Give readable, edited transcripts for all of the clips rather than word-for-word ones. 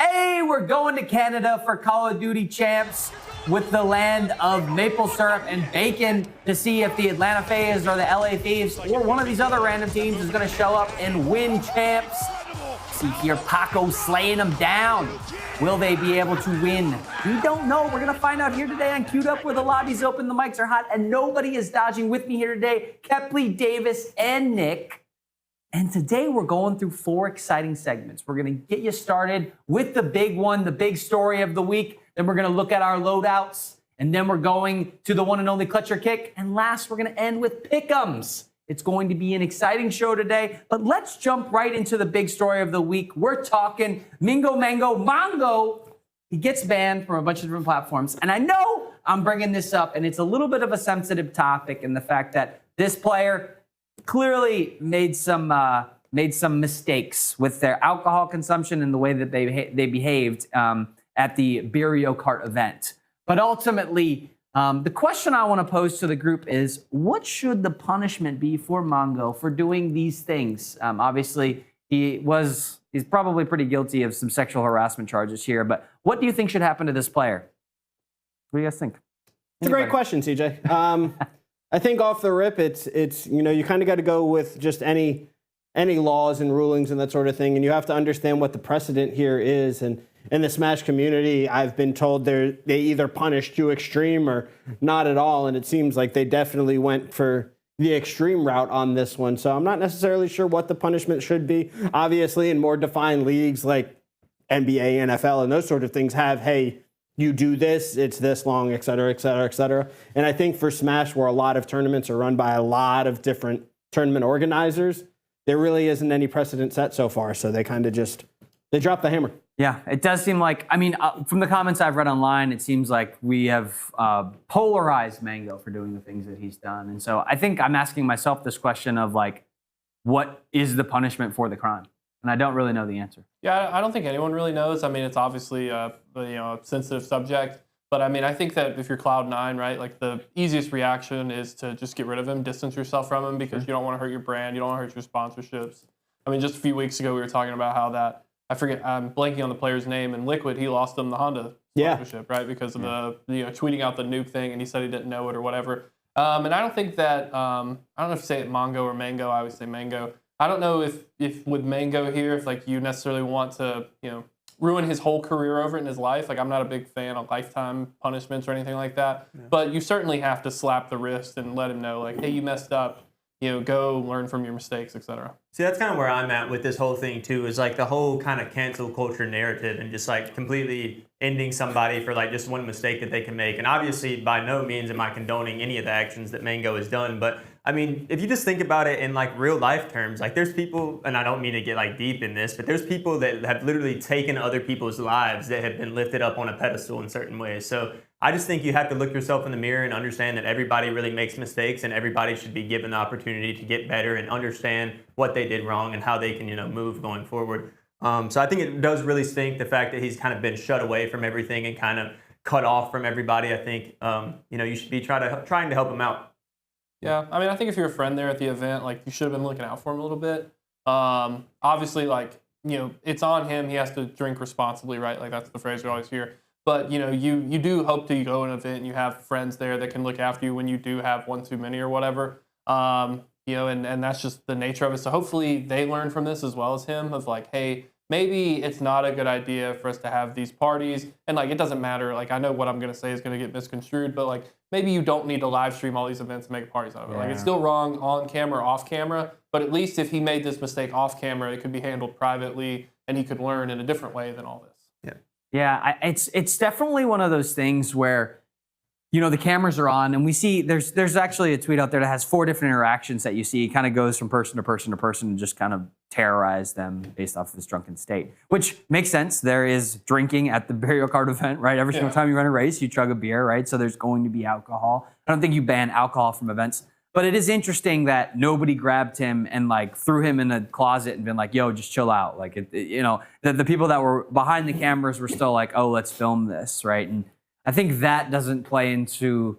Hey, we're going to Canada for Call of Duty Champs with the land of maple syrup and bacon to see if the Atlanta FaZe or the LA Thieves or one of these other random teams is going to show up and win champs. See here, Paco slaying them down. Will they be able to win? We don't know. We're going to find out here today on Queued Up, where the lobby's open, the mics are hot, and nobody is dodging. With me here today, Kepley, Davis, and Nick. And today we're going through 4 exciting segments. We're going to get you started with the big one, the big story of the week. Then we're going to look at our loadouts. And then we're going to the one and only Clutch or Kick. And last, we're going to end with Pickems. It's going to be an exciting show today. But let's jump right into the big story of the week. We're talking Mang0. He gets banned from a bunch of different platforms. And I know I'm bringing this up, and it's a little bit of a sensitive topic in the fact that this player clearly made some mistakes with their alcohol consumption and the way that they behaved at the Mario Kart event. But ultimately, the question I want to pose to the group is, what should the punishment be for Mang0 for doing these things? Obviously, he's probably pretty guilty of some sexual harassment charges here. But what do you think should happen to this player? What do you guys think? It's a great question, CJ. I think off the rip, it's you kind of got to go with just any laws and rulings and that sort of thing, and you have to understand what the precedent here is. And in the Smash community, I've been told they either punish too extreme or not at all, and it seems like they definitely went for the extreme route on this one. So I'm not necessarily sure what the punishment should be. Obviously, in more defined leagues like NBA, NFL, and those sort of things have, hey, you do this, it's this long, et cetera, et cetera, et cetera. And I think for Smash, where a lot of tournaments are run by a lot of different tournament organizers, there really isn't any precedent set so far. So they kind of they dropped the hammer. Yeah, it does seem like, from the comments I've read online, it seems like we have polarized Mang0 for doing the things that he's done. And so I think I'm asking myself this question of what is the punishment for the crime? And I don't really know the answer. Yeah, I don't think anyone really knows. It's obviously a sensitive subject. But I think that if you're Cloud9, right, the easiest reaction is to just get rid of him, distance yourself from him, because you don't want to hurt your brand, you don't want to hurt your sponsorships. Just a few weeks ago we were talking about how that, I'm blanking on the player's name, and Liquid, he lost them the Honda sponsorship, right, because of the tweeting out the nuke thing, and he said he didn't know it or whatever. And I don't think that, I don't know if you say it Mongo or Mang0, I always say Mang0. I don't know if with Mang0 here, if you necessarily want to, ruin his whole career over it in his life. I'm not a big fan of lifetime punishments or anything like that. Yeah. But you certainly have to slap the wrist and let him know, hey, you messed up. Go learn from your mistakes, etc. See, that's kind of where I'm at with this whole thing too, is the whole kind of cancel culture narrative and just completely ending somebody for just one mistake that they can make. And obviously, by no means am I condoning any of the actions that Mang0 has done, but if you just think about it in real life terms, there's people, and I don't mean to get deep in this, but there's people that have literally taken other people's lives that have been lifted up on a pedestal in certain ways. So I just think you have to look yourself in the mirror and understand that everybody really makes mistakes, and everybody should be given the opportunity to get better and understand what they did wrong and how they can, move going forward. So I think it does really stink, the fact that he's kind of been shut away from everything and kind of cut off from everybody. I think, you should be trying to help him out. Yeah, I think if you're a friend there at the event, you should have been looking out for him a little bit. Obviously, it's on him. He has to drink responsibly, right? That's the phrase we always hear. But, you do hope to go to an event and you have friends there that can look after you when you do have one too many or whatever. And that's just the nature of it. So hopefully they learn from this as well as him of hey, maybe it's not a good idea for us to have these parties. And it doesn't matter. I know what I'm going to say is going to get misconstrued, but maybe you don't need to live stream all these events and make parties out of it. Yeah. It's still wrong on camera or off camera, but at least if he made this mistake off camera, it could be handled privately and he could learn in a different way than all this. Yeah, it's definitely one of those things where, the cameras are on and we see there's actually a tweet out there that has 4 different interactions that you see. It kind of goes from person to person to person and just kind of terrorize them based off of his drunken state, which makes sense. There is drinking at the Mario Kart event, right? Every single time you run a race, you chug a beer, right? So there's going to be alcohol. I don't think you ban alcohol from events, but it is interesting that nobody grabbed him and threw him in a closet and been yo, just chill out. The people that were behind the cameras were still oh, let's film this, right? And I think that doesn't play into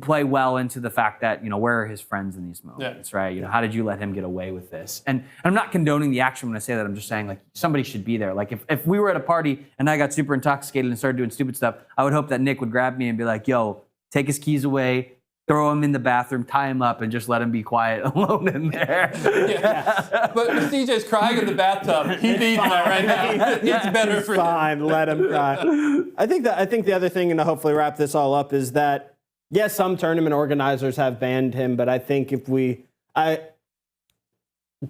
play well into the fact that, where are his friends in these moments, right? How did you let him get away with this? And I'm not condoning the action when I say that. I'm just saying, like, somebody should be there. Like, if we were at a party and I got super intoxicated and started doing stupid stuff, I would hope that Nick would grab me and be like, yo, take his keys away, throw him in the bathroom, tie him up, and just let him be quiet alone in there. But if CJ's crying in the bathtub, he needs that right now. It's better for him. Fine, let him cry. I think the other thing, and to hopefully wrap this all up, is that yes, some tournament organizers have banned him, but I think I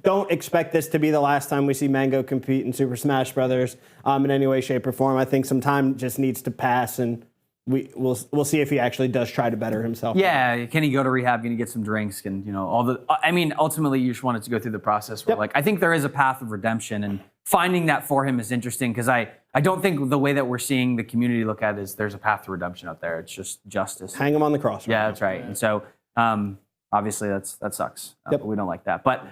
don't expect this to be the last time we see Mang0 compete in Super Smash Brothers in any way, shape, or form. I think some time just needs to pass, and we'll see if he actually does try to better himself. Yeah, can he go to rehab? Can he get some drinks? Can ultimately you just want it to go through the process where, I think there is a path of redemption, and finding that for him is interesting because I don't think the way that we're seeing the community look at it is there's a path to redemption out there. It's just justice. Hang him on the cross. Yeah, that's right. And so obviously that sucks. We don't like that, but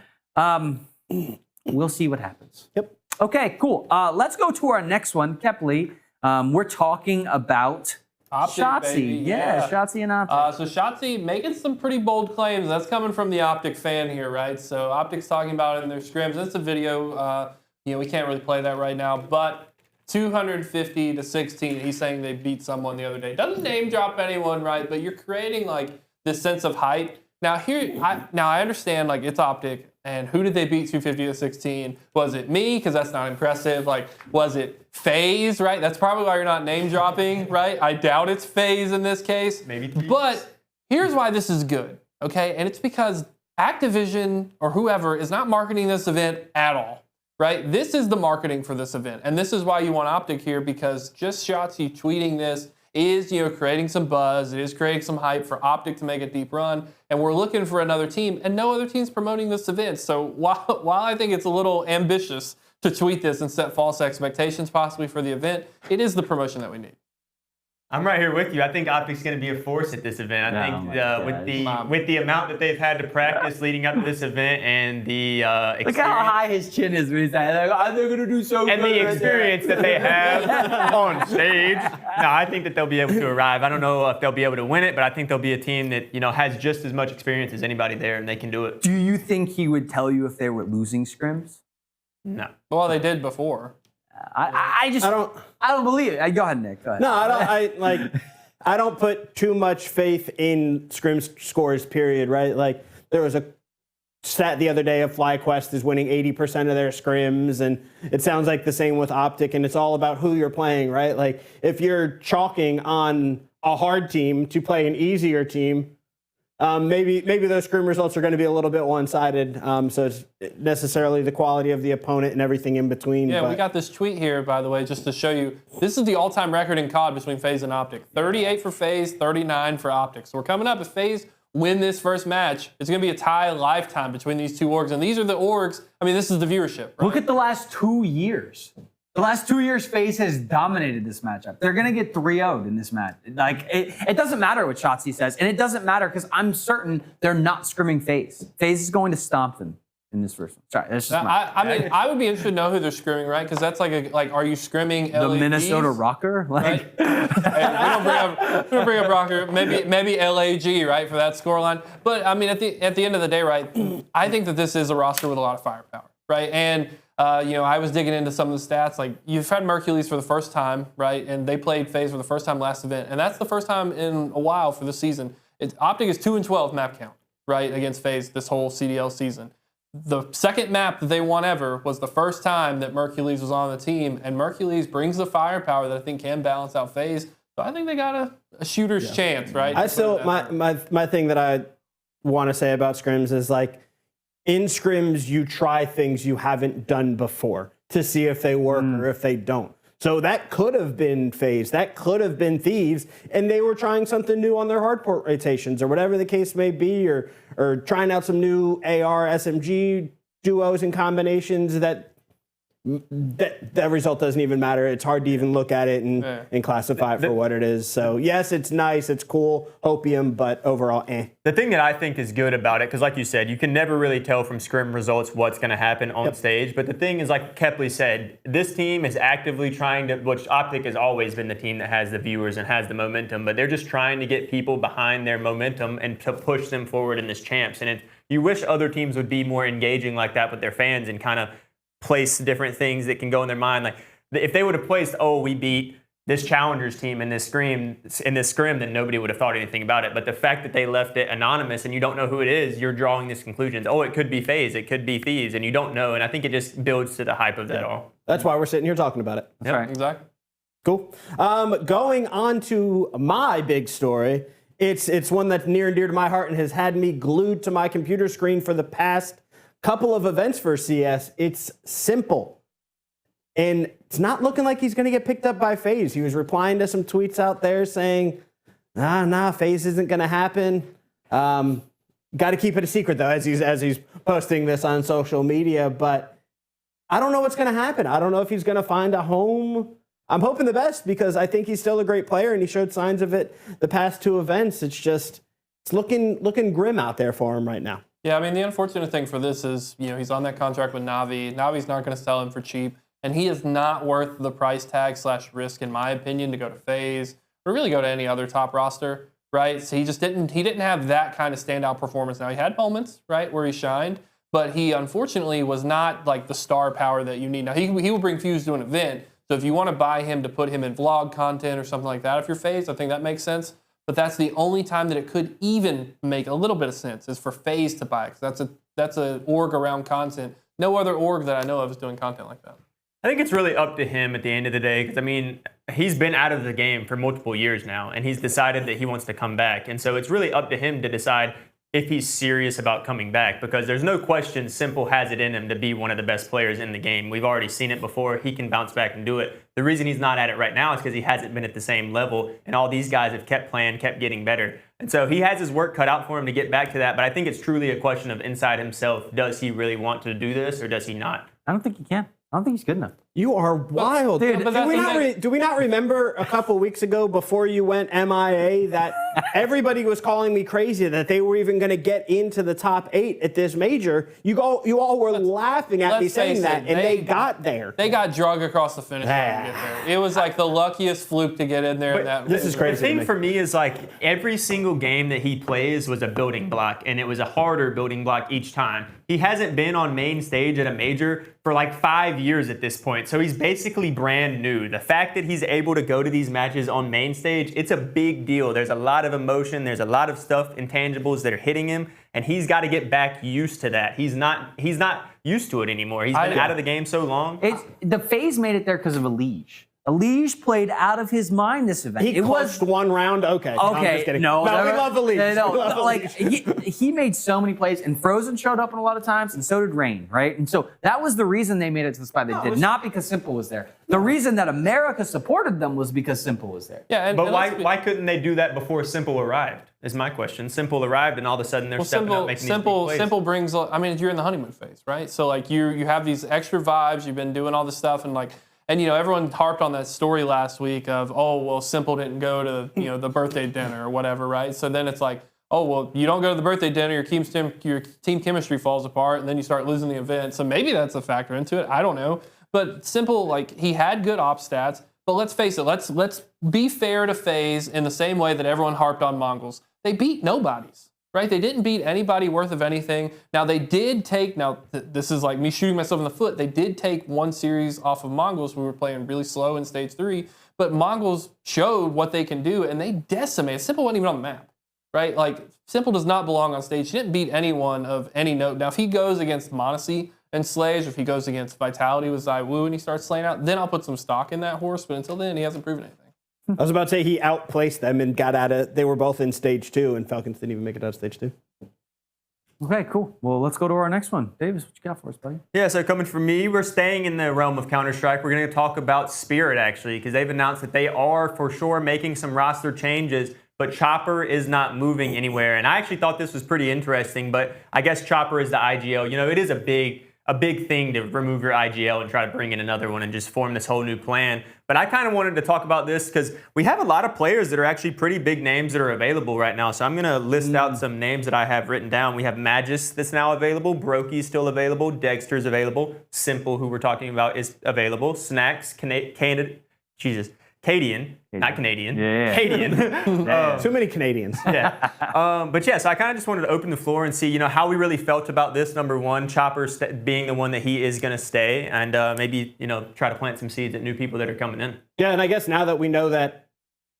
we'll see what happens. Yep. Okay, cool. Let's go to our next one, Kepley. We're talking about Optic, Shotzi. baby. Yeah, Shotzi and Optic. So Shotzi making some pretty bold claims. That's coming from the Optic fan here, right? So Optic's talking about it in their scrims. It's a video. We can't really play that right now, but 250 to 16. He's saying they beat someone the other day. Doesn't name drop anyone, right? But you're creating like this sense of hype. Now I understand like it's Optic, and who did they beat 250 to 16? Was it me? Because that's not impressive. Like, was it FaZe? Right? That's probably why you're not name dropping, right? I doubt it's FaZe in this case. Maybe. But here's why this is good, okay? And it's because Activision or whoever is not marketing this event at all. Right? This is the marketing for this event. And this is why you want Optic here, because just Shotzi tweeting this is, creating some buzz. It is creating some hype for Optic to make a deep run. And we're looking for another team, and no other team's promoting this event. So while I think it's a little ambitious to tweet this and set false expectations possibly for the event, it is the promotion that we need. I'm right here with you. I think Optic's going to be a force at this event. I think with the amount that they've had to practice leading up to this event and the experience. Look how high his chin is when he's like, they're going to do so good. And the experience that they have on stage. No, I think that they'll be able to arrive. I don't know if they'll be able to win it, but I think they'll be a team that has just as much experience as anybody there, and they can do it. Do you think he would tell you if they were losing scrims? No. Well, they did before. I don't believe it. Go ahead, Nick. Go ahead. No, I don't put too much faith in scrim scores, period, right? Like, there was a stat the other day of FlyQuest is winning 80% of their scrims, and it sounds like the same with Optic, and it's all about who you're playing, right? Like, if you're chalking on a hard team to play an easier team, maybe those scrim results are going to be a little bit one-sided. So it's necessarily the quality of the opponent and everything in between. Yeah, we got this tweet here, by the way, just to show you. This is the all-time record in COD between FaZe and Optic. 38 for FaZe, 39 for Optic. So we're coming up. If FaZe win this first match, it's going to be a tie lifetime between these two orgs. And these are the orgs. I mean, this is the viewership. Right? Look at the last 2 years. The last 2 years, FaZe has dominated this matchup. They're going to get 3-0'd in this match. Like, it doesn't matter what Shotzi says, and it doesn't matter because I'm certain they're not scrimming FaZe. FaZe is going to stomp them in this first one. Sorry, that's just I would be interested to know who they're scrimming, right? Because that's like, are you scrimming the LADs? Minnesota Rocker? Like, Right? we don't bring up Rocker. Maybe LAG, right, for that scoreline. But I mean, at the end of the day, right? I think that this is a roster with a lot of firepower, right? And I was digging into some of the stats. Like, you've had Mercules for the first time, right? And they played FaZe for the first time last event. And that's the first time in a while for this season. Optic is 2-12 map count, right, against FaZe this whole CDL season. The second map that they won ever was the first time that Mercules was on the team. And Mercules brings the firepower that I think can balance out FaZe. So I think they got a shooter's chance, right? I still, my thing that I want to say about scrims is, like, in scrims, you try things you haven't done before to see if they work or if they don't. So that could have been FaZe, that could have been Thieves, and they were trying something new on their hardport rotations or whatever the case may be, or trying out some new AR, SMG duos and combinations that that result doesn't even matter. It's hard to even look at it and classify it for what it is. So yes, it's nice, it's cool, hopium, but overall, The thing that I think is good about it, because like you said, you can never really tell from scrim results what's going to happen on stage. But the thing is, like Kepley said, this team is actively trying to, which Optic has always been the team that has the viewers and has the momentum, but they're just trying to get people behind their momentum and to push them forward in this champs. And you wish other teams would be more engaging like that with their fans and kind of place different things that can go in their mind. Like if they would have placed, oh, we beat this challengers team in this scrim, then nobody would have thought anything about it. But the fact that they left it anonymous and you don't know who it is, you're drawing these conclusions. Oh, it could be FaZe, it could be Thieves, and you don't know. And I think it just builds to the hype of that all. That's why we're sitting here talking about it. That's right. Exactly. Cool. Going on to my big story, it's one that's near and dear to my heart and has had me glued to my computer screen for the past couple of events for CS. It's Simple. And it's not looking like he's going to get picked up by FaZe. He was replying to some tweets out there saying, nah, FaZe isn't going to happen. Got to keep it a secret, though, as he's posting this on social media. But I don't know what's going to happen. I don't know if he's going to find a home. I'm hoping the best because I think he's still a great player, and he showed signs of it the past two events. It's looking grim out there for him right now. Yeah, I mean, the unfortunate thing for this is, he's on that contract with Navi. Navi's not going to sell him for cheap, and he is not worth the price tag / risk, in my opinion, to go to FaZe or really go to any other top roster, right? So he didn't have that kind of standout performance. Now, he had moments, right, where he shined, but he unfortunately was not like the star power that you need. Now, he will bring Fuse to an event, so if you want to buy him to put him in vlog content or something like that, if you're FaZe, I think that makes sense. But that's the only time that it could even make a little bit of sense is for FaZe to buy it, because that's a org around content. No other org that I know of is doing content like that. I think it's really up to him at the end of the day, because I mean, he's been out of the game for multiple years now, and he's decided that he wants to come back. And so it's really up to him to decide if he's serious about coming back, because there's no question Simple has it in him to be one of the best players in the game. We've already seen it before. He can bounce back and do it. The reason he's not at it right now is because he hasn't been at the same level, and all these guys have kept playing, kept getting better. And so he has his work cut out for him to get back to that, but I think it's truly a question of inside himself. Does he really want to do this, or does he not? I don't think he can. I don't think he's good enough. You are wild. Dude, do we not remember a couple weeks ago before you went MIA that everybody was calling me crazy that they were even going to get into the top 8 at this major? You all were laughing at me saying that, and they got there. They got drug across the finish line to get there. It was like the luckiest fluke to get in there. This is crazy. The thing for me is like every single game that he plays was a building block, and it was a harder building block each time. He hasn't been on main stage at a major for like 5 years at this point. So he's basically brand new. The fact that he's able to go to these matches on main stage, it's a big deal. There's a lot of emotion. There's a lot of stuff, intangibles that are hitting him, and he's got to get back used to that. He's not used to it anymore. He's been out of the game so long. The FaZe made it there because of Elige. Elige played out of his mind this event. He clutched one round. Okay. No, I'm just kidding. No, we love Elige. No, like he made so many plays, and Frozen showed up in a lot of times, and so did Rain, right? And so that was the reason they made it to the spot they did, not because Simple was there. The reason that America supported them was because Simple was there. Yeah, but why couldn't they do that before Simple arrived? Is my question. Simple arrived, and all of a sudden they're stepping up, making these big plays. Simple brings. I mean, you're in the honeymoon phase, right? So like you have these extra vibes. You've been doing all this stuff, and like. And, everyone harped on that story last week of, oh, well, Simple didn't go to, the birthday dinner or whatever, right? So then it's like, oh, well, you don't go to the birthday dinner, your team chemistry falls apart, and then you start losing the event. So maybe that's a factor into it. I don't know. But Simple, like, he had good op stats. But let's face it, let's be fair to FaZe in the same way that everyone harped on Mongols. They beat nobodies. Right? They didn't beat anybody worth of anything. Now, they did take, this is like me shooting myself in the foot. They did take one series off of Mongols. We were playing really slow in stage 3. But Mongols showed what they can do, and they decimated. Simple wasn't even on the map. Right? Like, Simple does not belong on stage. He didn't beat anyone of any note. Now, if he goes against Monacy and slays, or if he goes against Vitality with Zaiwu and he starts slaying out, then I'll put some stock in that horse. But until then, he hasn't proven anything. I was about to say he outplaced them and got out of. They were both in stage 2, and Falcons didn't even make it out of stage 2. Okay, cool. Well, let's go to our next one. Davis, what you got for us, buddy? Yeah, so coming from me, we're staying in the realm of Counter-Strike. We're going to talk about Spirit, actually, because they've announced that they are, for sure, making some roster changes, but Chopper is not moving anywhere. And I actually thought this was pretty interesting, but I guess Chopper is the IGL. It is a a big thing to remove your IGL and try to bring in another one and just form this whole new plan. But I kind of wanted to talk about this because we have a lot of players that are actually pretty big names that are available right now. So I'm going to list out some names that I have written down. We have Magis that's now available. Brokey's still available. Dexter's available. Simple, who we're talking about, is available. Snacks, Cadian, not Canadian. Yeah. Cadian. Too many Canadians. Yeah. But yeah, so I kind of just wanted to open the floor and see, how we really felt about this. Number one, Chopper being the one that he is going to stay, and maybe, try to plant some seeds at new people that are coming in. Yeah, and I guess now that we know that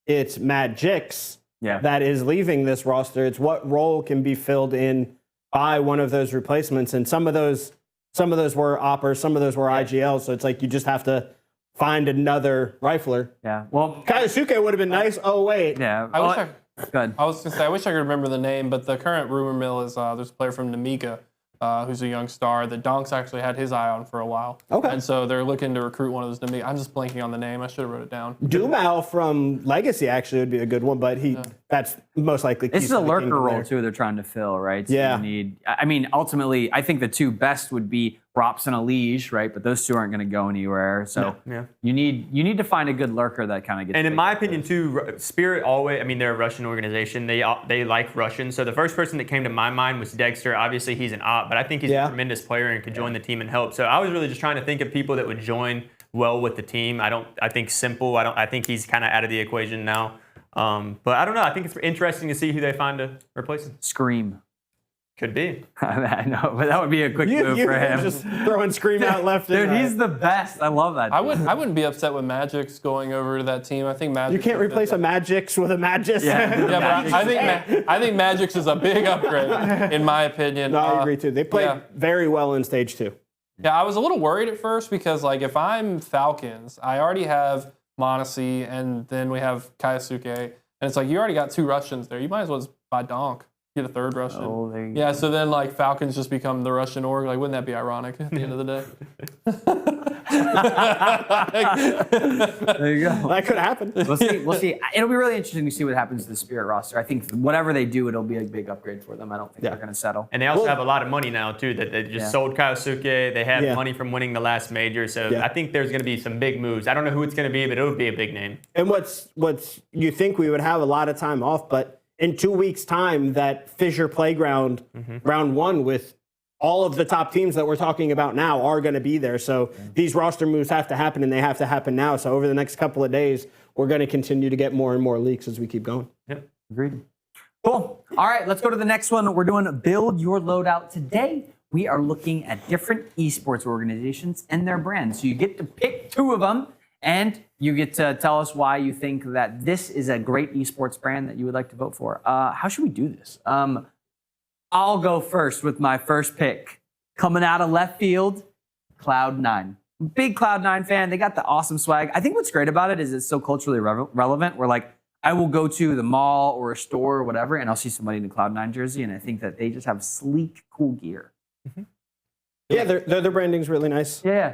it's Magix that is leaving this roster, it's what role can be filled in by one of those replacements. And some of those were Oppers, some of those were IGL. So it's like you just have to find another rifler. Yeah. Well, Kaisuke would have been nice. Oh wait. yeah. I wish Good. I was gonna say I wish I could remember the name, but the current rumor mill is there's a player from Namika who's a young star that Donks actually had his eye on for a while. Okay. And so they're looking to recruit one of those Namika. I'm just blanking on the name. I should have wrote it down. Dumao from Legacy actually would be a good one, but that's most likely. This is a lurker role too. They're trying to fill, right? So Yeah. You need. I mean, ultimately, I think the two best would be Rops and Elige, right? But those two aren't going to go anywhere. So Yeah. you need to find a good lurker that kind of gets. And in picked my up. opinion, too, Spirit always, they're a Russian organization. They like Russian. So the first person that came to my mind was Dexter. Obviously, he's an op, but I think he's a tremendous player and could join the team and help. So I was really just trying to think of people that would join well with the team. I think Simple. I think he's kind of out of the equation now. But I don't know. I think it's interesting to see who they find to replace him. Scream. Could be. I know, but that would be a quick move for him. Just throwing Scream out left. Dude, and right. he's the best. I love that. I wouldn't be upset with Magix going over to that team. I think Magix. You can't replace a Magix with a Magis. Yeah. Yeah, but I think Magix is a big upgrade in my opinion. No, I agree too. They played very well in stage 2. Yeah, I was a little worried at first because if I'm Falcons, I already have Monesi and then we have Kaisuke, and it's you already got 2 Russians there. You might as well just buy Donk. Get a 3rd Russian. Oh, there you yeah, so then Falcons just become the Russian org. Wouldn't that be ironic at the end of the day? There you go. That could happen. We'll see. It'll be really interesting to see what happens to the Spirit roster. I think whatever they do, it'll be a big upgrade for them. I don't think they're going to settle. And they also have a lot of money now, too, that they just sold Kaisuke. They have money from winning the last major. So I think there's going to be some big moves. I don't know who it's going to be, but it'll be a big name. And what's you think we would have a lot of time off, but in 2 weeks' time, that Fissure Playground round 1 with all of the top teams that we're talking about now are going to be there. So these roster moves have to happen, and they have to happen now. So over the next couple of days, we're going to continue to get more and more leaks as we keep going. Yep. Agreed. Cool. All right, let's go to the next one. We're doing Build Your Loadout today. We are looking at different esports organizations and their brands. So you get to pick 2 of them, and you get to tell us why you think that this is a great esports brand that you would like to vote for. How should we do this? I'll go first with my first pick. Coming out of left field, Cloud9. Big Cloud9 fan. They got the awesome swag. I think what's great about it is it's so culturally relevant. We're I will go to the mall or a store or whatever, and I'll see somebody in a Cloud9 jersey, and I think that they just have sleek, cool gear. Yeah, their branding's really nice. Yeah.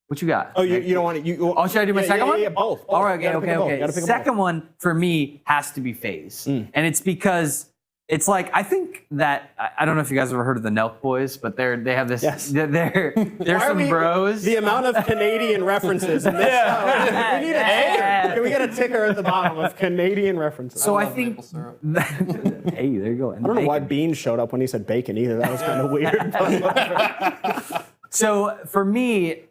What you got? Oh, you don't want it? Oh, should I do my second one? Yeah, both. All right, Gotta pick a okay. both. Second one for me has to be FaZe. And it's because it's I think that, I don't know if you guys have ever heard of the Nelk Boys, but they have this, they're some bros. The amount of Canadian references in this show. We need a ticker. Can we get a ticker at the bottom of Canadian references? So I think, hey, there you go. I don't know why Bean showed up when he said bacon either. That was kind of weird. So for me,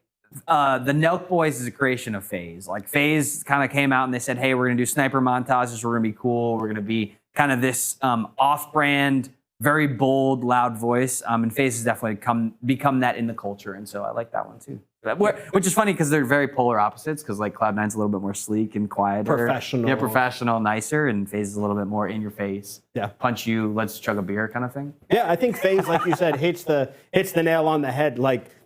the Nelk Boys is a creation of FaZe. FaZe kind of came out and they said, hey, we're going to do sniper montages. We're going to be cool. We're going to be kind of this off-brand, very bold, loud voice. And FaZe has definitely become that in the culture. And so I like that one too. Which is funny because they're very polar opposites because Cloud9's a little bit more sleek and quieter. Professional. Yeah, professional, nicer. And FaZe is a little bit more in your face. Yeah. Punch you, let's chug a beer kind of thing. Yeah, I think FaZe, like you said, hits the nail on the head.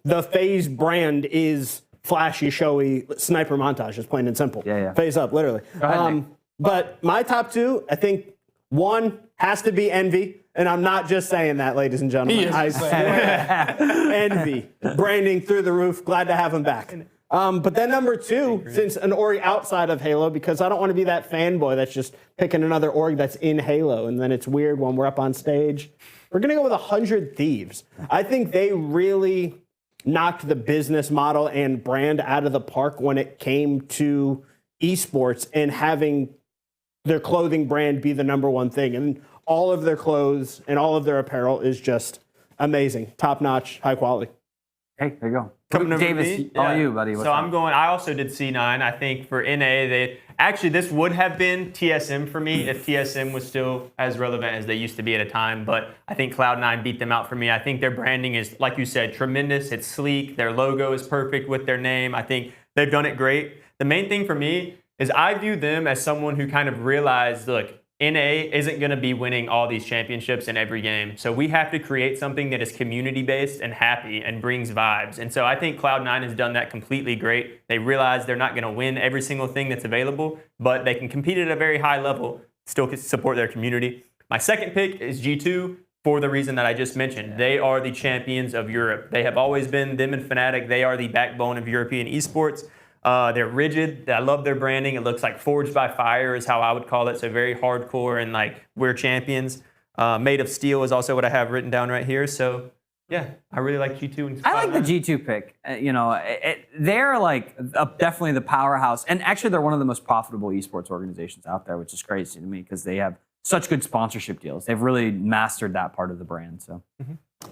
The FaZe brand is flashy, showy sniper montages, plain and simple. Yeah. FaZe up, literally. Go ahead, Nick. But my top 2, I think one has to be Envy. And I'm not just saying that, ladies and gentlemen. I swear. Envy. Branding through the roof. Glad to have him back. But then number 2, since an org outside of Halo, because I don't want to be that fanboy that's just picking another org that's in Halo, and then it's weird when we're up on stage. We're going to go with 100 Thieves. I think they really knocked the business model and brand out of the park when it came to esports and having their clothing brand be the number one thing. And all of their clothes and all of their apparel is just amazing, top notch, high quality. Hey, there you go. Coming over to Davis, me? all Yeah. you, buddy. So I'm going. I also did C9. I think for NA, this would have been TSM for me if TSM was still as relevant as they used to be at a time. But I think Cloud9 beat them out for me. I think their branding is, like you said, tremendous. It's sleek. Their logo is perfect with their name. I think they've done it great. The main thing for me is I view them as someone who kind of realized, look, NA isn't going to be winning all these championships in every game. So we have to create something that is community-based and happy and brings vibes. And so I think Cloud9 has done that completely great. They realize they're not going to win every single thing that's available, but they can compete at a very high level, still support their community. My second pick is G2 for the reason that I just mentioned. They are the champions of Europe. They have always been, them and Fnatic, they are the backbone of European esports. They're rigid. I love their branding. It looks like forged by fire is how I would call it. So very hardcore and like we're champions. Made of steel is also what I have written down right here. So yeah, I really like G2. And I like the G2 pick. They're like definitely the powerhouse. And actually, they're one of the most profitable esports organizations out there, which is crazy to me because they have such good sponsorship deals. They've really mastered that part of the brand. So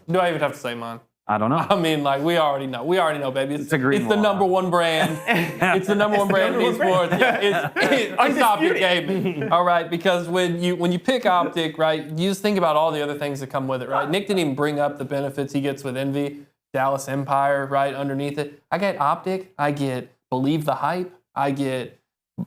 Do I even have to say mine? I don't know. I mean, like, we already know. We already know, baby. It's a green the wall. number one brand. It's the number one brand in esports. Yeah, it's Optic Gaming. All right, because when you pick Optic, right, you just think about all the other things that come with it, right? Nick didn't even bring up the benefits he gets with Envy, Dallas Empire, right, underneath it. I get Optic. I get Believe the Hype. I get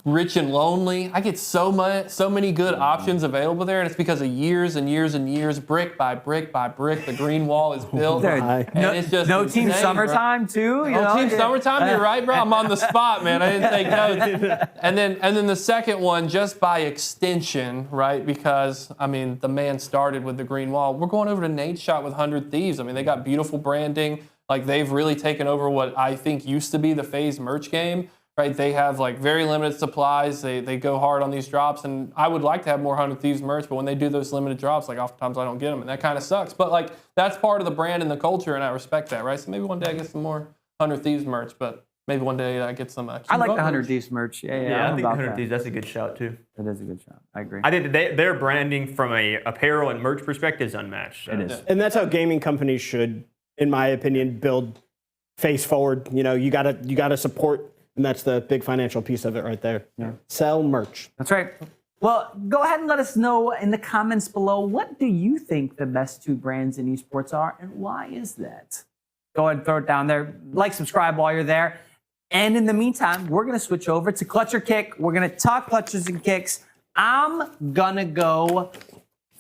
Rich and Lonely. I get so many good options available there, and it's because of years and years and years, brick by brick by brick, the green wall is built. Dude, It's just no Team insane, Summertime too. You know? Team Summertime, you're right, bro. I'm on the spot, man. I didn't take notes. And then the second one, just by extension, right? Because I mean, the man started with the green wall. We're going over to Nate Shot with 100 Thieves. I mean, they got beautiful branding. Like they've really taken over what I think used to be the FaZe merch game. Right, they have like very limited supplies. They go hard on these drops, and I would like to have more 100 Thieves merch, but when they do those limited drops, like oftentimes I don't get them, and that kind of sucks. But like that's part of the brand and the culture, and I respect that, right? So maybe one day I get some more 100 Thieves merch, but maybe one day I get some. I like the 100 Thieves merch. Yeah, Yeah, I I'm think about 100 that. Thieves, that's a good shout too. It is a good shot. I agree. I think their branding from a apparel and merch perspective is unmatched. So. It is. And that's how gaming companies should, in my opinion, build face forward. You know, you gotta support. And that's the big financial piece of it right there. Yeah. Sell merch. That's right. Well, go ahead and let us know in the comments below, what do you think the best two brands in esports are, and why is that? Go ahead and throw it down there. Like, subscribe while you're there. And in the meantime, we're going to switch over to Clutch or Kick. We're going to talk clutches and kicks. I'm going to go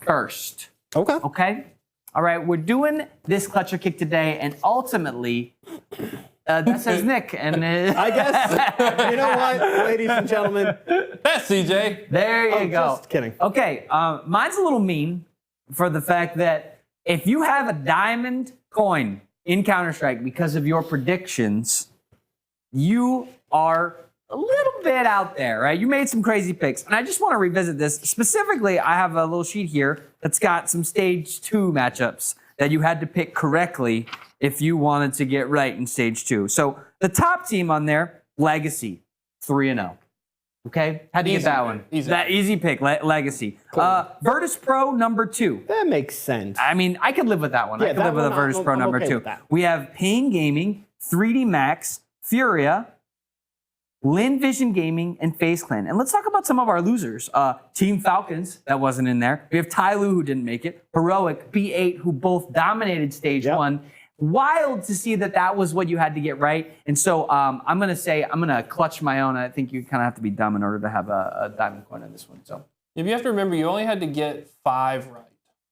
first. Okay. Okay? All right, we're doing this Clutch or Kick today, and ultimately, that says Nick. And I guess, you know what, ladies and gentlemen? That's CJ. there you go. Just kidding. Okay, mine's a little mean for the fact that if you have a diamond coin in Counter-Strike because of your predictions, you are a little bit out there, right? You made some crazy picks. And I just want to revisit this. Specifically, I have a little sheet here that's got some stage 2 matchups that you had to pick correctly if you wanted to get right in stage 2. So the top team on there, Legacy, 3-0. Okay? Had to Easy get that pick. one. Easy. That easy pick, Legacy. Virtus Pro, number 2. That makes sense. I mean, I could live with that one. Yeah, I could that live with a one, Virtus Pro I'm number okay 2. with that. We have Pain Gaming, 3D Max, Furia, Lin Vision Gaming, and FaZe Clan. And let's talk about some of our losers. Team Falcons, that wasn't in there. We have Tyloo, who didn't make it. Heroic, B8, who both dominated stage 1. Wild to see that was what you had to get right. And so I'm going to clutch my own. I think you kind of have to be dumb in order to have a diamond coin on this one. So If you have to remember, you only had to get 5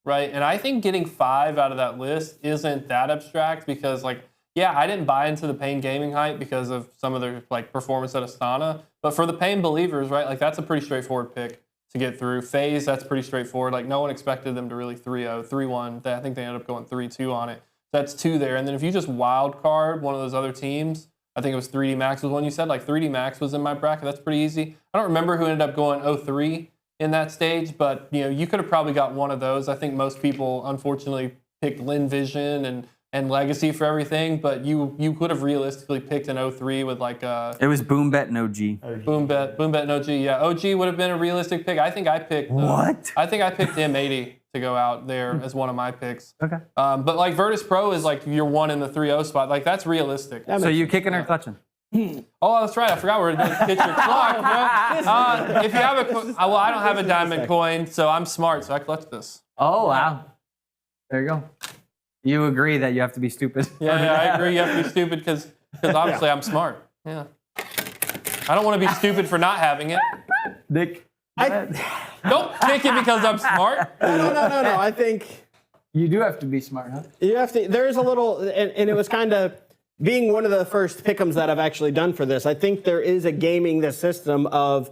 right? And I think getting 5 out of that list isn't that abstract because, like, yeah, I didn't buy into the Pain Gaming hype because of some of their like performance at Astana. But for the Pain believers, right, like that's a pretty straightforward pick to get through. FaZe, that's pretty straightforward. Like no one expected them to really 3-0, 3-1. I think they ended up going 3-2 on it. So that's 2 there. And then if you just wild card one of those other teams, I think it was 3D Max was one you said. Like 3D Max was in my bracket. That's pretty easy. I don't remember who ended up going 0-3 in that stage, but you know you could have probably got one of those. I think most people unfortunately picked Lin Vision and and legacy for everything, but you could have realistically picked an 03 with like a It was Boom Bet and OG. Boom Bet and OG. Yeah, OG would have been a realistic pick. I think I picked What? I think I picked M80 to go out there as one of my picks. Okay. But like Virtus Pro is like your 1 in the 3-0 spot. Like that's realistic. So you kicking or clutching? Oh, that's right. I forgot we're going to get your clock, bro. If you have well, I don't have a diamond coin, so I'm smart, so I clutch this. Oh, wow. There you go. You agree that you have to be stupid. Yeah, I agree. You have to be stupid because obviously I'm smart. Yeah. I don't want to be stupid for not having it. Nick. Don't kick it because I'm smart. No. I think You do have to be smart, huh? you have to. There's a little, and it was kind of being one of the first Pickems that I've actually done for this. I think there is a gaming the system of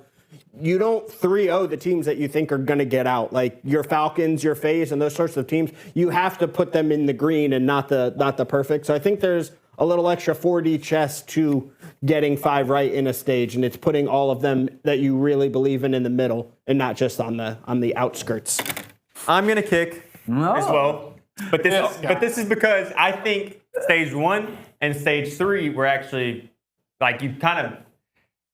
you don't 3-0 the teams that you think are going to get out, like your Falcons, your FaZe, and those sorts of teams. You have to put them in the green and not the perfect. So I think there's a little extra 4D chess to getting 5 right in a stage, and it's putting all of them that you really believe in the middle and not just on the outskirts. I'm gonna kick as well, but this is because I think stage 1 and stage 3 were actually like you kind of.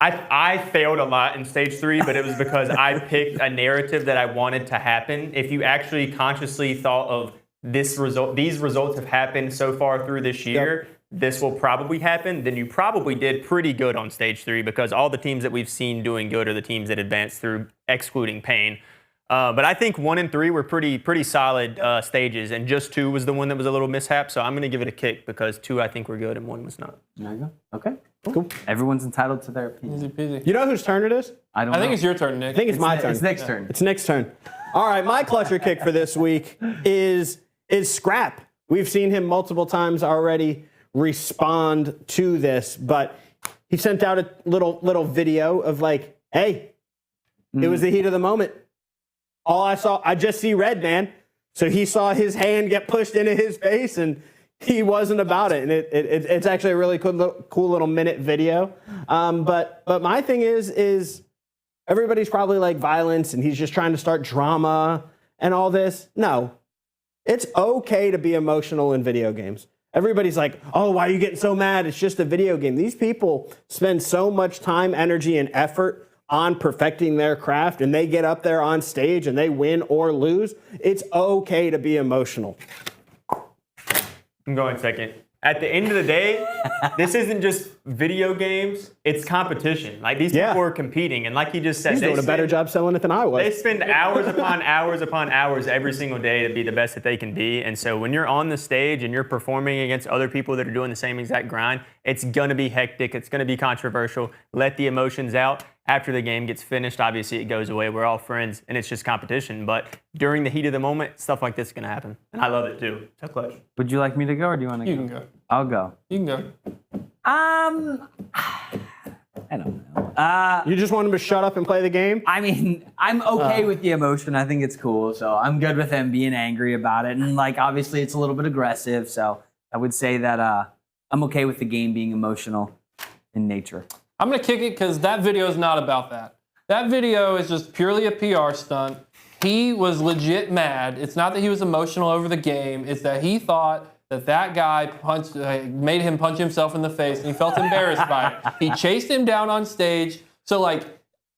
I failed a lot in stage 3, but it was because I picked a narrative that I wanted to happen. If you actually consciously thought of these results have happened so far through this year, this will probably happen, then you probably did pretty good on stage 3 because all the teams that we've seen doing good are the teams that advanced through, excluding Pain. But I think 1 and 3 were pretty solid stages, and just 2 was the one that was a little mishap. So I'm going to give it a kick because 2 I think were good and 1 was not. There you go. Okay. Cool. Everyone's entitled to their opinion. Easy peasy. You know whose turn it is? I don't I know. think it's your turn, Nick. I think it's my turn. It's Nick's turn. It's Nick's turn. All right, my clutcher kick for this week is Scrap. We've seen him multiple times already respond to this, but he sent out a little video of like, hey, it was the heat of the moment. All I just see red, man. So he saw his hand get pushed into his face and he wasn't about it. And it's actually a really cool little minute video. But my thing is everybody's probably like violence and he's just trying to start drama and all this. No, it's okay to be emotional in video games. Everybody's like, oh, why are you getting so mad? It's just a video game. These people spend so much time, energy, and effort on perfecting their craft, and they get up there on stage and they win or lose. It's okay to be emotional. I'm going second. At the end of the day, this isn't just video games, it's competition. Like these people are competing, and like you just said, He's doing a better job selling it than I was. They spend hours upon hours upon hours every single day to be the best that they can be. And so when you're on the stage and you're performing against other people that are doing the same exact grind, it's gonna be hectic, it's gonna be controversial. Let the emotions out. After the game gets finished, obviously it goes away. We're all friends, and it's just competition. But during the heat of the moment, stuff like this is going to happen. And I love it, too. So clutch. Would you like me to go, or do you want to go? You can go. I'll go. You can go. I don't know. You just want him to shut up and play the game? I mean, I'm okay with the emotion. I think it's cool. So I'm good with him being angry about it. And like, obviously it's a little bit aggressive. So I would say that I'm okay with the game being emotional in nature. I'm going to kick it because that video is not about that. That video is just purely a PR stunt. He was legit mad. It's not that he was emotional over the game. It's that he thought that guy made him punch himself in the face, and he felt embarrassed by it. He chased him down on stage. So, like,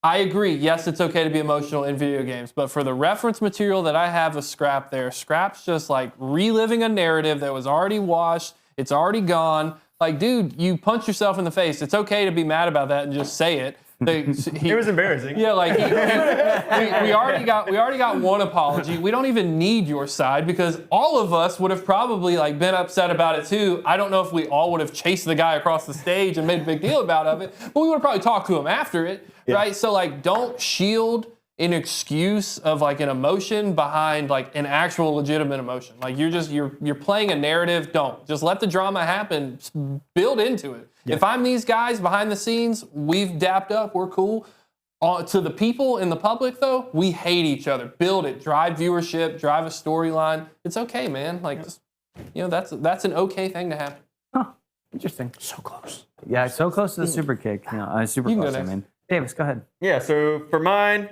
I agree. Yes, it's okay to be emotional in video games. But for the reference material that I have of Scrap there, Scrap's just, like, reliving a narrative that was already washed. It's already gone. Like, dude, you punch yourself in the face. It's okay to be mad about that and just say it. It was embarrassing. Yeah, like we already got one apology. We don't even need your side because all of us would have probably like been upset about it too. I don't know if we all would have chased the guy across the stage and made a big deal about it, but we would have probably talked to him after it, right? So like, don't shield an excuse of like an emotion behind like an actual legitimate emotion. Like you're playing a narrative. Don't just let the drama happen. Just build into it. Yeah. If I'm these guys behind the scenes, we've dapped up. We're cool. To the people in the public though, we hate each other. Build it. Drive viewership. Drive a storyline. It's okay, man. Like, just, you know, that's an okay thing to happen. Huh. Interesting. So close. Yeah, so close to the super kick. You know, super You can close. go I next. mean, Davis, go ahead. Yeah, so for mine,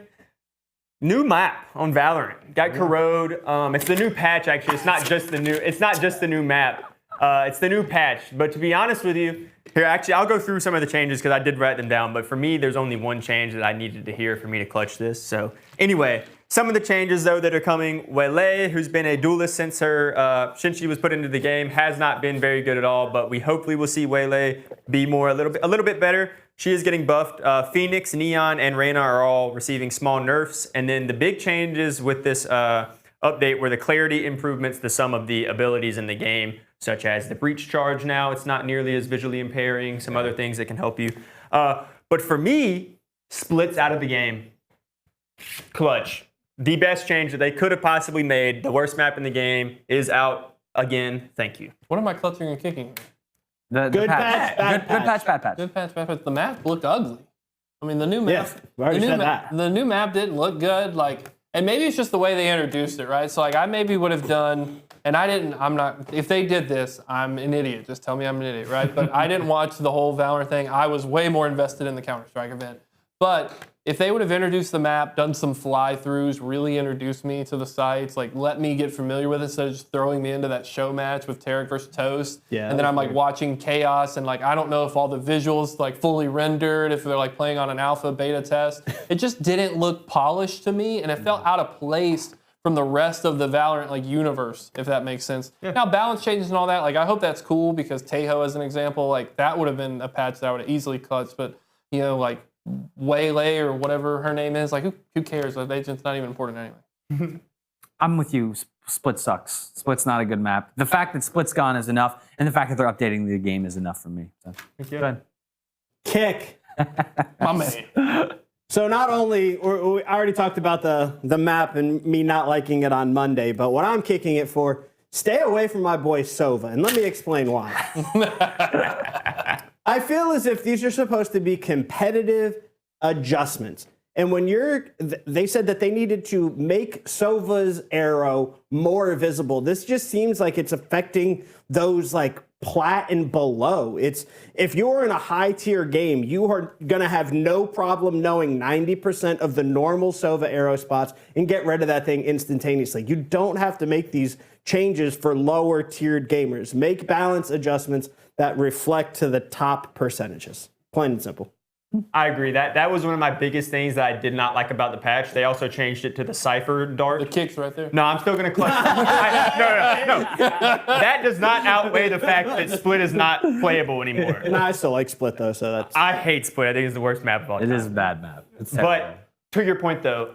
new map on Valorant. Got Corrode. It's the new patch actually. It's not just the new map. It's the new patch. But to be honest with you, here, actually, I'll go through some of the changes because I did write them down. But for me, there's only one change that I needed to hear for me to clutch this. So anyway, some of the changes, though, that are coming. Wele, who's been a duelist since she was put into the game, has not been very good at all. But we hopefully will see Wele be a little bit better. She is getting buffed. Phoenix, Neon, and Reyna are all receiving small nerfs. And then the big changes with this update were the clarity improvements to some of the abilities in the game, such as the breach charge now. It's not nearly as visually impairing, some other things that can help you. But for me, splits out of the game. Clutch. The best change that they could have possibly made. The worst map in the game is out again. Thank you. What am I clutching and kicking? Good patch, bad patch. Bad patch. Good patch, bad patch. The map looked ugly. I mean, the new map. Yes, we already said that. The new map didn't look good. And maybe it's just the way they introduced it, right? So I maybe would have done, and I'm not. If they did this, I'm an idiot. Just tell me I'm an idiot, right? But I didn't watch the whole Valorant thing. I was way more invested in the Counter-Strike event. But if they would have introduced the map, done some fly-throughs, really introduced me to the sites, let me get familiar with it instead of just throwing me into that show match with Tarek versus Toast. Yeah, and then I'm watching Chaos and I don't know if all the visuals fully rendered, if they're playing on an alpha beta test. It just didn't look polished to me, and it felt out of place from the rest of the Valorant universe, if that makes sense. Yeah. Now balance changes and all that, I hope that's cool because Tejo as an example, that would have been a patch that I would have easily clutched, but Waylay or whatever her name is, who cares? The agent's not even important anyway. I'm with you. Split sucks. Split's not a good map. The fact that Split's gone is enough, and the fact that they're updating the game is enough for me. So, go ahead. Kick. My man. So not only, I already talked about the map and me not liking it on Monday, but what I'm kicking it for, stay away from my boy Sova, and let me explain why. I feel as if these are supposed to be competitive adjustments. And when they said that they needed to make Sova's arrow more visible. This just seems like it's affecting those plat and below. If you're in a high tier game, you are gonna have no problem knowing 90% of the normal Sova arrow spots and get rid of that thing instantaneously. You don't have to make these changes for lower tiered gamers. Make balance adjustments that reflect to the top percentages. Plain and simple. I agree. That was one of my biggest things that I did not like about the patch. They also changed it to the Cypher dart. The kick's right there. No, I'm still going to clutch. No. That does not outweigh the fact that Split is not playable anymore. And I still like Split though, so that's... I hate Split. I think it's the worst map of all time. It is a bad map. But to your point though,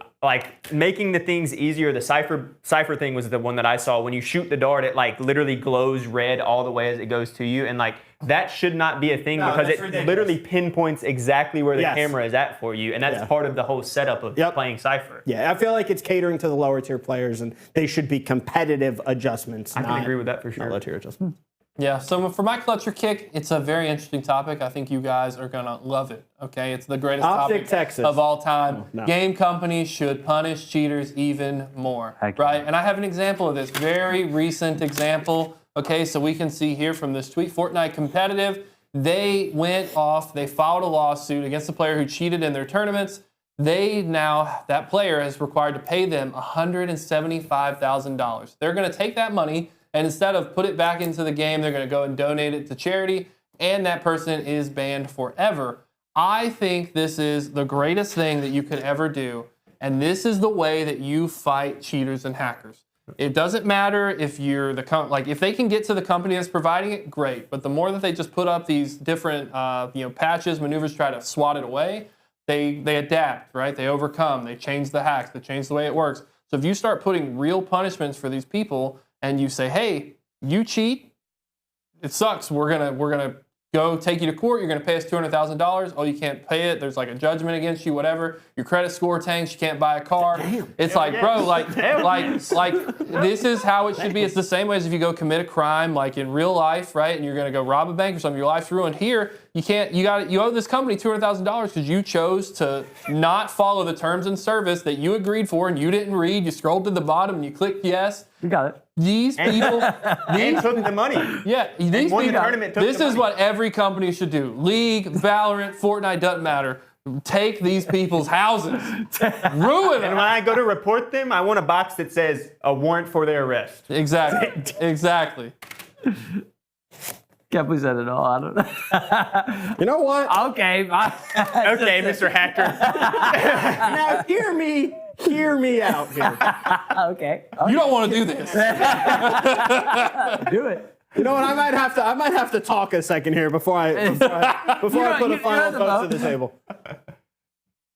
making the things easier, the Cypher thing was the one that I saw. When you shoot the dart, it literally glows red all the way as it goes to you. And that should not be a thing because it literally pinpoints exactly where the camera is at for you. And that's part of the whole setup of playing Cypher. Yeah, I feel like it's catering to the lower tier players and they should be competitive adjustments. I can agree with that for sure. Low tier adjustments. Yeah, so for my clutch or kick, it's a very interesting topic. I think you guys are going to love it, okay? It's the greatest Optic, topic Texas. of all time. Oh, no. Game companies should punish cheaters even more, right? And I have an example of this, very recent example. Okay, so we can see here from this tweet, Fortnite Competitive, they filed a lawsuit against the player who cheated in their tournaments. That player is required to pay them $175,000. They're going to take that money and instead of put it back into the game, they're going to go and donate it to charity, and that person is banned forever. I think this is the greatest thing that you could ever do, and this is the way that you fight cheaters and hackers. It doesn't matter if you're if they can get to the company that's providing it, great. But the more that they just put up these different patches, maneuvers, try to swat it away, they adapt, right? They overcome, they change the hacks, they change the way it works. So if you start putting real punishments for these people, and you say, hey, you cheat, it sucks. We're gonna go take you to court. You're gonna pay us $200,000. Oh, you can't pay it. There's a judgment against you, whatever. Your credit score tanks. You can't buy a car. Damn. It's bro, this is how it should be. It's the same way as if you go commit a crime, in real life, right? And you're gonna go rob a bank or something. Your life's ruined. Here, you can't. You owe this company $200,000 because you chose to not follow the terms and service that you agreed for, and you didn't read. You scrolled to the bottom and you clicked yes. You got it. These people and took the money. Yeah, these people. This is what every company should do. League, Valorant, Fortnite, doesn't matter. Take these people's houses, ruin them. And when I go to report them, I want a box that says a warrant for their arrest. Exactly. Kepley said it all. I don't know. You know what? Okay. Okay, Mr. Hacker. Now hear me out here. Okay. You don't want to do this. Do it. You know what? I might have to talk a second here before I put a final vote to the table.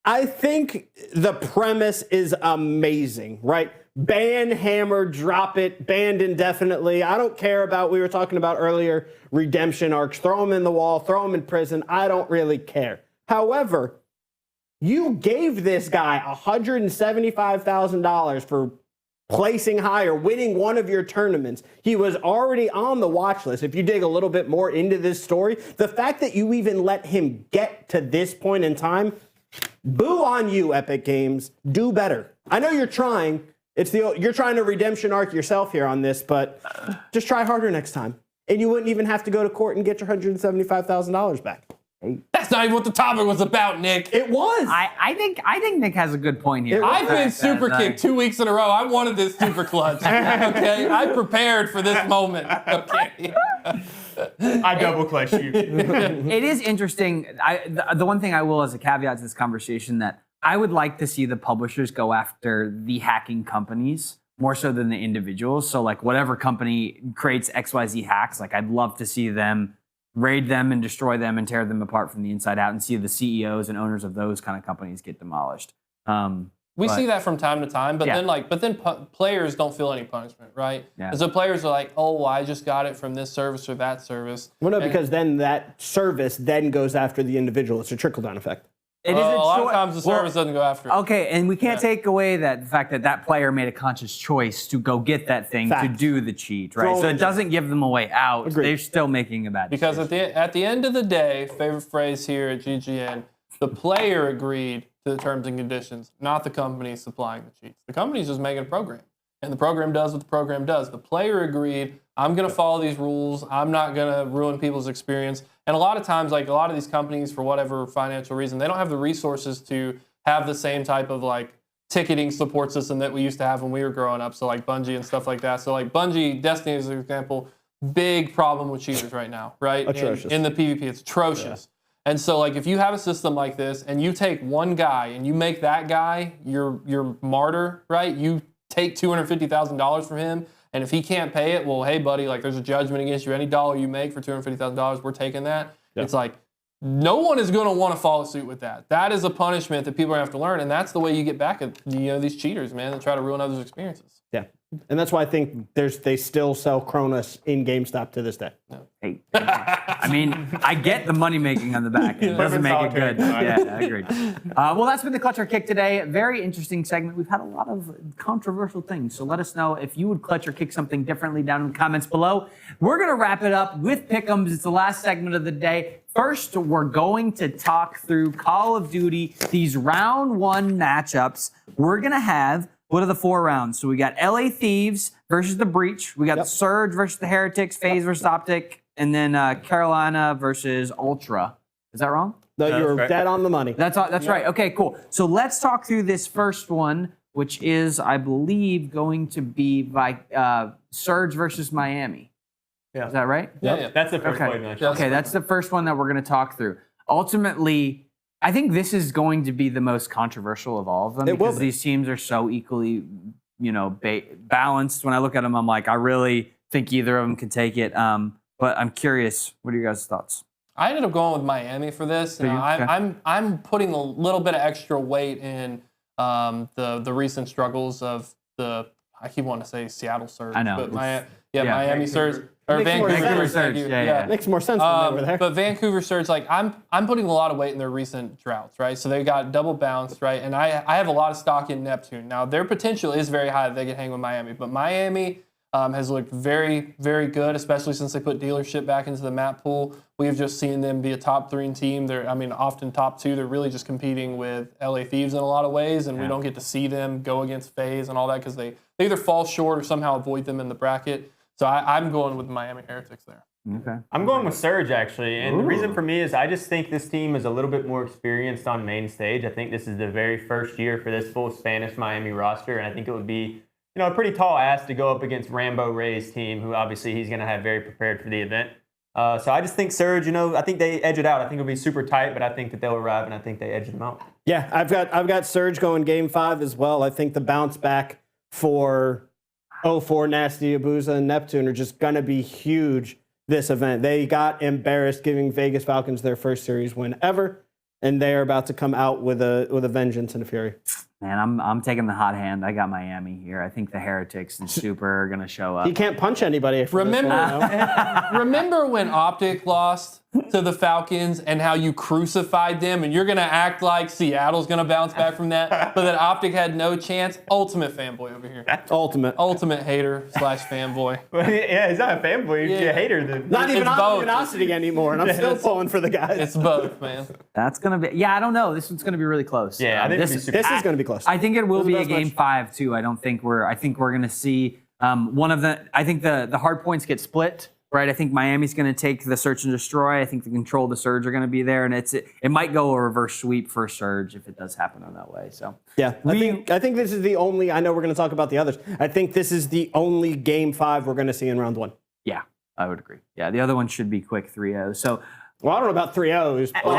I think the premise is amazing, right? Ban, hammer, drop it, banned indefinitely. I don't care about, we were talking about earlier, redemption arcs. Throw them in the wall, throw them in prison. I don't really care. However, you gave this guy $175,000 for placing higher, winning one of your tournaments. He was already on the watch list. If you dig a little bit more into this story, the fact that you even let him get to this point in time, boo on you, Epic Games. Do better. I know you're trying. You're trying to redemption arc yourself here on this, but just try harder next time. And you wouldn't even have to go to court and get your $175,000 back. That's not even what the topic was about, Nick. It was. I think Nick has a good point here. I've been super kicked 2 weeks in a row. I wanted this super clutch. Okay, I prepared for this moment. Okay. I double clutch you. It is interesting. The one thing I will, as a caveat to this conversation, that I would like to see the publishers go after the hacking companies more so than the individuals. So like whatever company creates XYZ hacks, like I'd love to see them raid them and destroy them and tear them apart from the inside out and see the CEOs and owners of those kind of companies get demolished. We see that from time to time, but then players don't feel any punishment, right? Yeah. And so players are like, oh, well, I just got it from this service or that service. Well, no, because then that service then goes after the individual. It's a trickle-down effect. It is a lot of choi- times the service doesn't go after it. Okay, and we can't take away the fact that that player made a conscious choice to go get that thing to Fact. do the cheat, right? Throw So it it doesn't give them a way out. Agreed. They're still making a bad Because decision. at the end of the day, favorite phrase here at GGN, the player agreed to the terms and conditions, not the company supplying the cheats. The company's just making a program, and the program does what the program does. The player agreed, I'm going to follow these rules. I'm not going to ruin people's experience. And a lot of times, like a lot of these companies, for whatever financial reason, they don't have the resources to have the same type of like ticketing support system that we used to have when we were growing up. So like Bungie and stuff like that. So like Bungie, Destiny as an example, big problem with cheaters right now, right? Atrocious. In the PvP, it's atrocious. Yeah. And so like if you have a system like this and you take one guy and you make that guy your martyr, right? You take $250,000 from him. And if he can't pay it, well, hey, buddy, like there's a judgment against you. Any dollar you make for $250,000, we're taking that. Yeah. It's like no one is going to want to follow suit with that. That is a punishment that people are going to have to learn, and that's the way you get back at these cheaters, man, that try to ruin others' experiences. Yeah, and that's why I think they still sell Cronus in GameStop to this day. No. Hey, I mean, I get the money making on the back end. Doesn't make it good. Yeah, I agree. Well, that's been the Clutch or Kick today. Very interesting segment. We've had a lot of controversial things. So let us know if you would clutch or kick something differently down in the comments below. We're going to wrap it up with Pickems. It's the last segment of the day. First, we're going to talk through Call of Duty, these round one matchups. We're going to have, what are the 4 rounds? So we got LA Thieves versus the Breach. We got Surge versus the Heretics, FaZe versus Optic, and then Carolina versus Ultra. Is that wrong? No, you're dead on the money. That's right. Okay, cool. So let's talk through this first one, which is, I believe, going to be by Surge versus Miami. Yeah. Is that right? Yeah. That's the first point match. Okay, that's the first one that we're going to talk through. Ultimately, I think this is going to be the most controversial of all of them because these teams are so equally, balanced. When I look at them, I'm like, I really think either of them can take it. But I'm curious, what are your guys' thoughts? I ended up going with Miami for this. I'm putting a little bit of extra weight in the recent struggles of I keep wanting to say Seattle Surge. I know. But Miami Surge. Or Vancouver Surge. Yeah. Makes more sense when they were there. But Vancouver Surge, like I'm putting a lot of weight in their recent droughts, right? So they got double bounced, right? And I have a lot of stock in Neptune. Now their potential is very high that they can hang with Miami, but Miami has looked very, very good, especially since they put dealership back into the map pool. We've just seen them be a top 3 team. They're, often top 2. They're really just competing with LA Thieves in a lot of ways, and we don't get to see them go against FaZe and all that because they either fall short or somehow avoid them in the bracket. So I'm going with Miami Heretics there. Okay. I'm going with Surge, actually. And the reason for me is I just think this team is a little bit more experienced on main stage. I think this is the very first year for this full Spanish Miami roster, and I think it would be a pretty tall ask to go up against Rambo Ray's team, who obviously he's going to have very prepared for the event. So I just think Surge, I think they edge it out. I think it'll be super tight, but I think that they'll arrive, and I think they edge them out. Yeah, I've got Surge going game 5 as well. I think the bounce back for 04, Nasty, Abuza, and Neptune are just going to be huge this event. They got embarrassed giving Vegas Falcons their first series win ever, and they are about to come out with a vengeance and a fury. Man, I'm taking the hot hand. I got Miami here. I think the Heretics and Super are going to show up. He can't punch anybody. Remember when Optic lost to the Falcons and how you crucified them, and you're going to act like Seattle's going to bounce back from that, but that Optic had no chance? Ultimate fanboy over here. Ultimate hater / fanboy. Yeah, he's not a fanboy. He's a hater. Then. Not even It's on both. Luminosity anymore, and I'm still pulling for the guys. It's both, man. That's going to be, I don't know. This one's going to be really close. Yeah, I think this is going to be close. I think it will be a best game match. 5 too. I think we're going to see one of the. I think the hard points get split, right? I think Miami's going to take the search and destroy. I think the control of the Surge are going to be there, and it might go a reverse sweep for Surge if it does happen on that way. So yeah, I think this is the only. I know we're going to talk about the others. I think this is the only game 5 we're going to see in round 1. yeah, I would agree. Yeah, the other one should be quick 3-0. So. Well, I don't know about 3-0s. All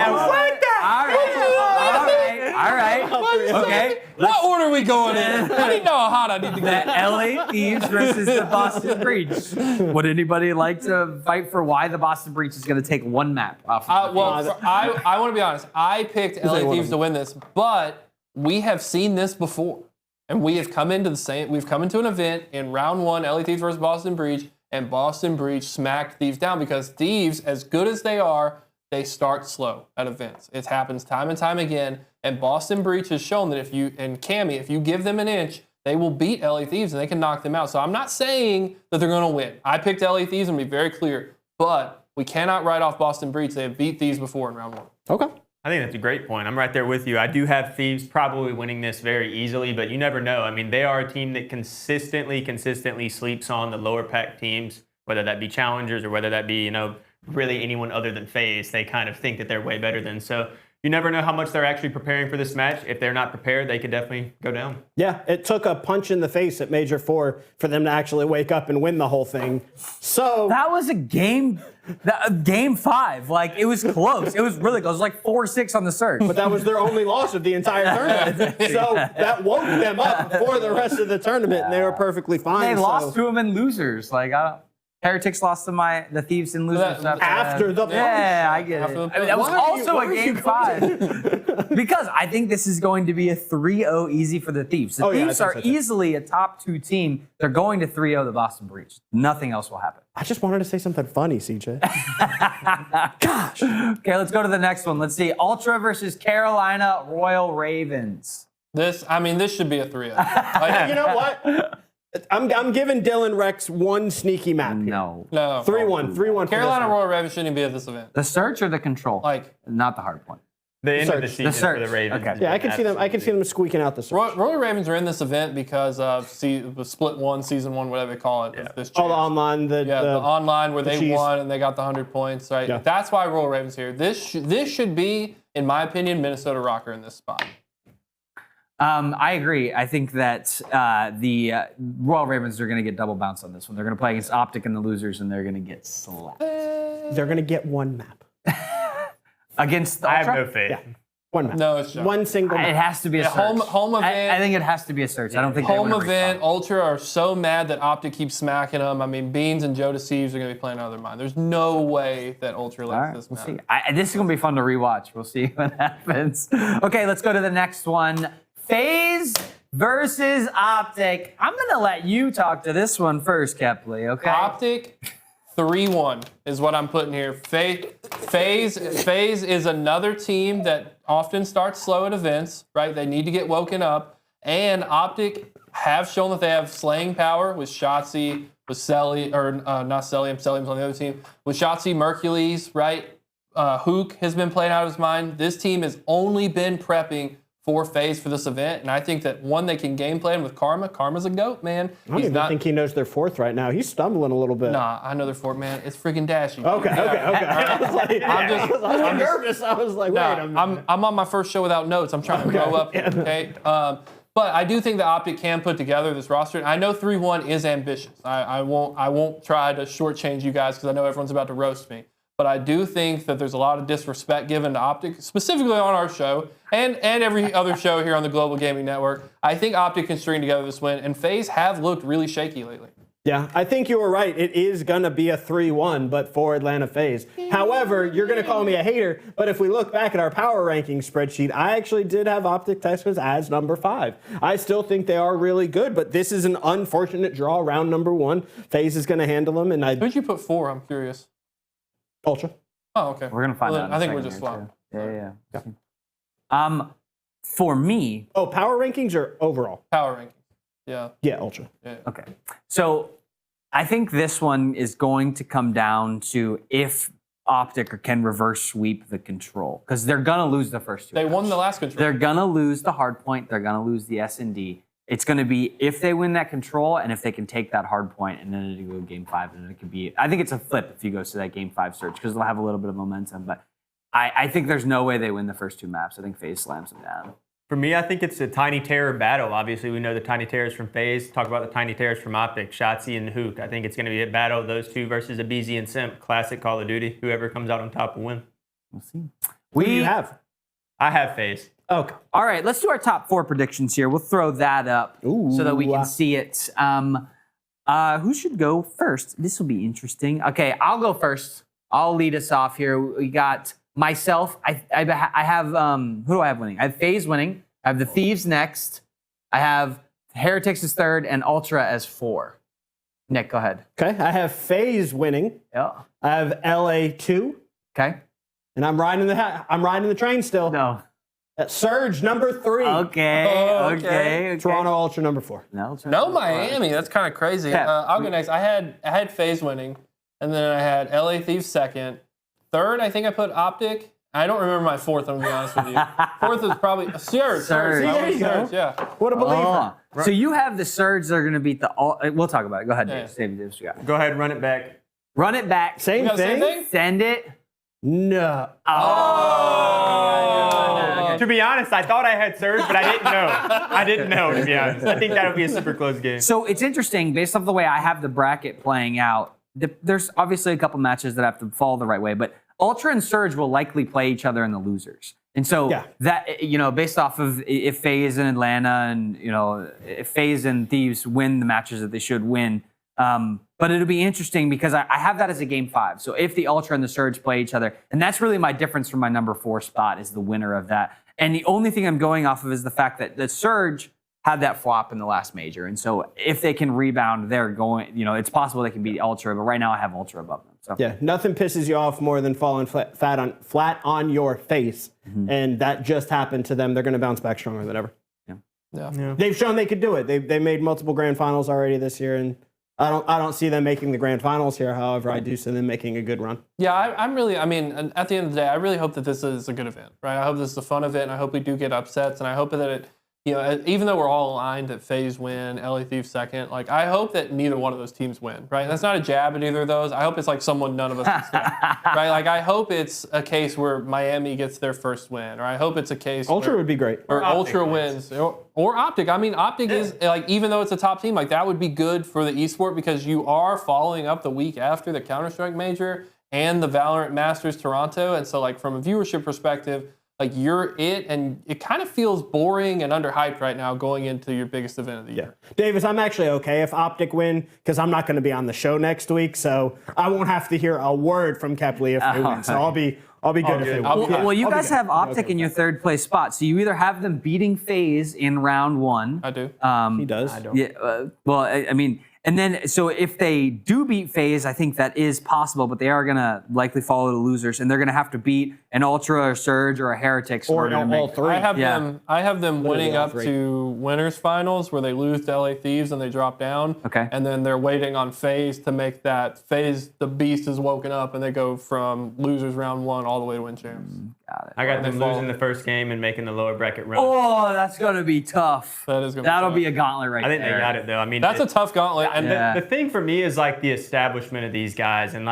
right. Okay. What order are we going in? I didn't know how hot I need to The get. LA Thieves versus the Boston Breach. Would anybody like to fight for why the Boston Breach is going to take one map off? Of I want to be honest. I picked LA one Thieves of to win this, but we have seen this before, and we have come into We've come into an event in round 1, LA Thieves versus Boston Breach, and Boston Breach smacked Thieves down because Thieves, as good as they are, they start slow at events. It happens time and time again, and Boston Breach has shown that if you give them an inch, they will beat LA Thieves and they can knock them out. So I'm not saying that they're going to win. I picked LA Thieves and be very clear, but we cannot write off Boston Breach. They have beat Thieves before in round 1. Okay. I think that's a great point. I'm right there with you. I do have Thieves probably winning this very easily, but you never know. I mean, they are a team that consistently sleeps on the lower pack teams, whether that be challengers or whether that be, really anyone other than FaZe. They kind of think that they're way better than. So you never know how much they're actually preparing for this match. If they're not prepared, they could definitely go down. Yeah, it took a punch in the face at Major 4 for them to actually wake up and win the whole thing. So That was a game 5. Like, it was close. It was really close. It was like 4-6 on the Surge. but that was their only loss of the entire tournament. So that woke them up for the rest of the tournament, and they were perfectly fine. They lost to them in losers. Like, Heretics lost to the Thieves in losers. After the Yeah, I get it. I mean, that was also a game 5. Because I think this is going to be a 3-0 easy for the Thieves. The Thieves are easily a top 2 team. They're going to 3-0 the Boston Breach. Nothing else will happen. I just wanted to say something funny, CJ. Gosh. Okay, let's go to the next one. Let's see. Ultra versus Carolina Royal Ravens. This should be a 3-0. Like, You know what? I'm giving Dylan Rex one sneaky map here. No. 3-1. 3-1. Carolina Royal Ravens shouldn't be at this event. The search or the control? Like, not the hard point. The end of the season Surge. for the Ravens. Okay. Yeah, I can see them. I can see them squeaking out the search. Royal Ravens are in this event because of Split 1, Season 1, whatever they call it. Of this All the chance. online, the online where they cheese. won and they got the 100 points, right? Yeah. That's why Royal Ravens here. This should be, in my opinion, Minnesota Rocker in this spot. I agree. I think that the Royal Ravens are going to get double bounce on this one. They're going to play against Optic and the losers, and they're going to get slapped. They're going to get one map. Against the I Ultra? have no faith. Yeah. One map. No, it's one single It map. has to be a search. home event. I think it has to be a search. I don't think they Home win a event, respawn. Ultra are so mad that Optic keeps smacking them. I mean, Beans and Joe Deceives are going to be playing out of their mind. There's no way that Ultra All lets right, this we'll matter. see. This is going to be fun to rewatch. We'll see what happens. Okay, let's go to the next one. FaZe versus Optic. I'm going to let you talk to this one first, Kepley, okay? Optic 3-1 is what I'm putting here. FaZe is another team that often starts slow at events, right? They need to get woken up. And Optic have shown that they have slaying power with Shotzi, with Selly, or not Sellium, Sellium's on the other team, with Shotzi, Mercules, right? Hook has been playing out of his mind. This team has only been prepping for FaZe for this event, and I think that one, they can game plan with Karma. Karma's a goat, man. I don't even think he knows their fourth right now. He's stumbling a little bit. Nah, I know they're fourth, man. It's freaking Dashy. Okay. I was like, I'm nervous. I was like, wait a minute. I'm on my first show without notes. I'm trying to grow up. Okay. But I do think that Optic can put together this roster. And I know 3-1 is ambitious. I won't try to shortchange you guys because I know everyone's about to roast me. But I do think that there's a lot of disrespect given to Optic, specifically on our show and every other show here on the Global Gaming Network. I think Optic can string together this win, and FaZe have looked really shaky lately. Yeah, I think you were right. It is going to be a 3-1, but for Atlanta FaZe. However, you're going to call me a hater, but if we look back at our power ranking spreadsheet, I actually did have Optic Texas as number 5. I still think they are really good, but this is an unfortunate draw, round number 1. FaZe is going to handle them. And Who'd you put 4? I'm curious. Ultra. Oh, okay. We're gonna find out. In I a think we're second just here, swapping. too. Yeah. For me. Oh, power rankings or overall? Power rankings. Yeah. Yeah, Ultra. Yeah. Okay. So I think this one is going to come down to if Optic can reverse sweep the control, because they're gonna lose the first 2. They won the last control. They're gonna lose the hard point. They're gonna lose the S&D. It's going to be if they win that control and if they can take that hard point and then it'll go game 5 and it could be, I think it's a flip if you go to that game 5 surge because they'll have a little bit of momentum. But I think there's no way they win the first 2 maps. I think FaZe slams them down. For me, I think it's a Tiny Terror battle. Obviously, we know the Tiny Terrors from FaZe. Talk about the Tiny Terrors from Optic, Shotzzy and Hook. I think it's going to be a battle of those two versus a BZ and Simp. Classic Call of Duty. Whoever comes out on top will win. We'll see. Who do you have? I have FaZe. Okay. All right, let's do our top 4 predictions here. We'll throw that up so that we can see it. Who should go first? This will be interesting. Okay, I'll go first. I'll lead us off here. We got myself. I have, who do I have winning? I have FaZe winning. I have the Thieves next. I have Heretics as 3rd and Ultra as 4. Nick, go ahead. Okay, I have FaZe winning. Yeah. I have LA 2. Okay. And I'm riding the train still. No. Surge number 3. Okay. Toronto Ultra number 4. No Miami. That's kind of crazy. Yeah. I'll go next. I had FaZe winning, and then I had LA Thieves 2nd. 3rd, I think I put Optic. I don't remember my 4th, I'm going to be honest with you. 4th is probably Surge. Surge. I There went you go. Surge, yeah. What a believer. Oh. So you have the Surge that are going to beat the... We'll talk about it. Go ahead, Dave. Yeah. Save this. You got. Go ahead, run it back. Run it back. Same got the same thing? thing? Send it. No. Oh. To be honest, I thought I had Surge, but I didn't know, to be honest. I think that would be a super close game. So it's interesting, based off the way I have the bracket playing out, there's obviously a couple matches that have to fall the right way, but Ultra and Surge will likely play each other in the losers. And so that, based off of if FaZe and Atlanta and, if FaZe and Thieves win the matches that they should win. But it'll be interesting because I have that as a game 5. So if the Ultra and the Surge play each other, and that's really my difference from my number 4 spot is the winner of that. And the only thing I'm going off of is the fact that the Surge had that flop in the last major. And so if they can rebound, they're going, it's possible they can beat Ultra, but right now I have Ultra above them. So. Yeah, nothing pisses you off more than falling flat on your face. Mm-hmm. And that just happened to them. They're going to bounce back stronger than ever. Yeah. They've shown they could do it. They made multiple grand finals already this year, and I don't see them making the grand finals here. However, I do see them making a good run. Yeah, at the end of the day, I really hope that this is a good event, right? I hope this is a fun event, and I hope we do get upsets, and I hope that it, even though we're all aligned that FaZe win, LA Thieves 2nd, I hope that neither one of those teams win, right? And that's not a jab at either of those. I hope it's someone none of us can stand, right? I hope it's a case where Miami gets their first win, or I hope it's a case Ultra would be great. Or Ultra wins. Or Optic. Optic is, even though it's a top team, that would be good for the esport because you are following up the week after the Counter-Strike Major and the Valorant Masters Toronto. And so, from a viewership perspective, you're it, and it kind of feels boring and underhyped right now going into your biggest event of the year. Davis, I'm actually okay if Optic win because I'm not going to be on the show next week, so I won't have to hear a word from Kepley if they win. So I'll be good if they win. Well, you guys have Optic in your 3rd place spot, so you either have them beating FaZe in round 1. I do. He does. I don't. Yeah. And then, so if they do beat FaZe, I think that is possible, but they are going to likely follow the losers, and they're going to have to beat an Ultra or Surge or a Heretics. Or all 3. I have them winning up to winners finals where they lose to LA Thieves and they drop down. Okay. And then they're waiting on FaZe to make that FaZe, the beast is woken up, and they go from losers round 1 all the way to win champs. Got it. I got them losing the first game and making the lower bracket run. Oh, that's going to be tough. That is going to That'll be be a gauntlet right there. I think they got it, though. That's a tough gauntlet. And the thing for me is the establishment of these guys and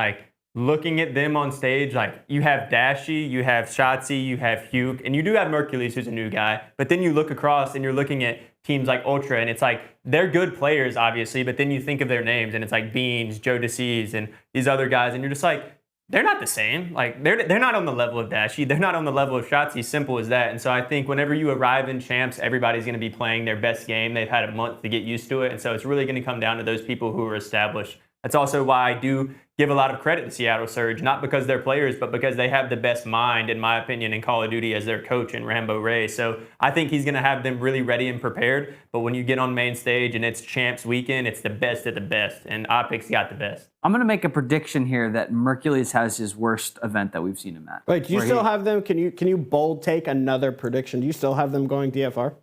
looking at them on stage, like you have Dashy, you have Shotzi, you have Hugh, and you do have Mercules, who's a new guy. But then you look across and you're looking at teams like Ultra, and it's like they're good players, obviously, but then you think of their names, and it's like Beans, Joe DeCease, and these other guys, and you're just like, they're not the same. Like they're not on the level of Dashy. They're not on the level of Shotzi. Simple as that. And so I think whenever you arrive in Champs, everybody's going to be playing their best game. They've had a month to get used to it, and so it's really going to come down to those people who are established. That's also why I do give a lot of credit to Seattle Surge, not because they're players, but because they have the best mind, in my opinion, in Call of Duty as their coach in Rambo Ray. So I think he's going to have them really ready and prepared. But when you get on main stage and it's Champs weekend, it's the best of the best, and Optic's got the best. I'm going to make a prediction here that Mercules has his worst event that we've seen him at. Wait, do you still have them? Can you bold take another prediction? Do you still have them going DFR?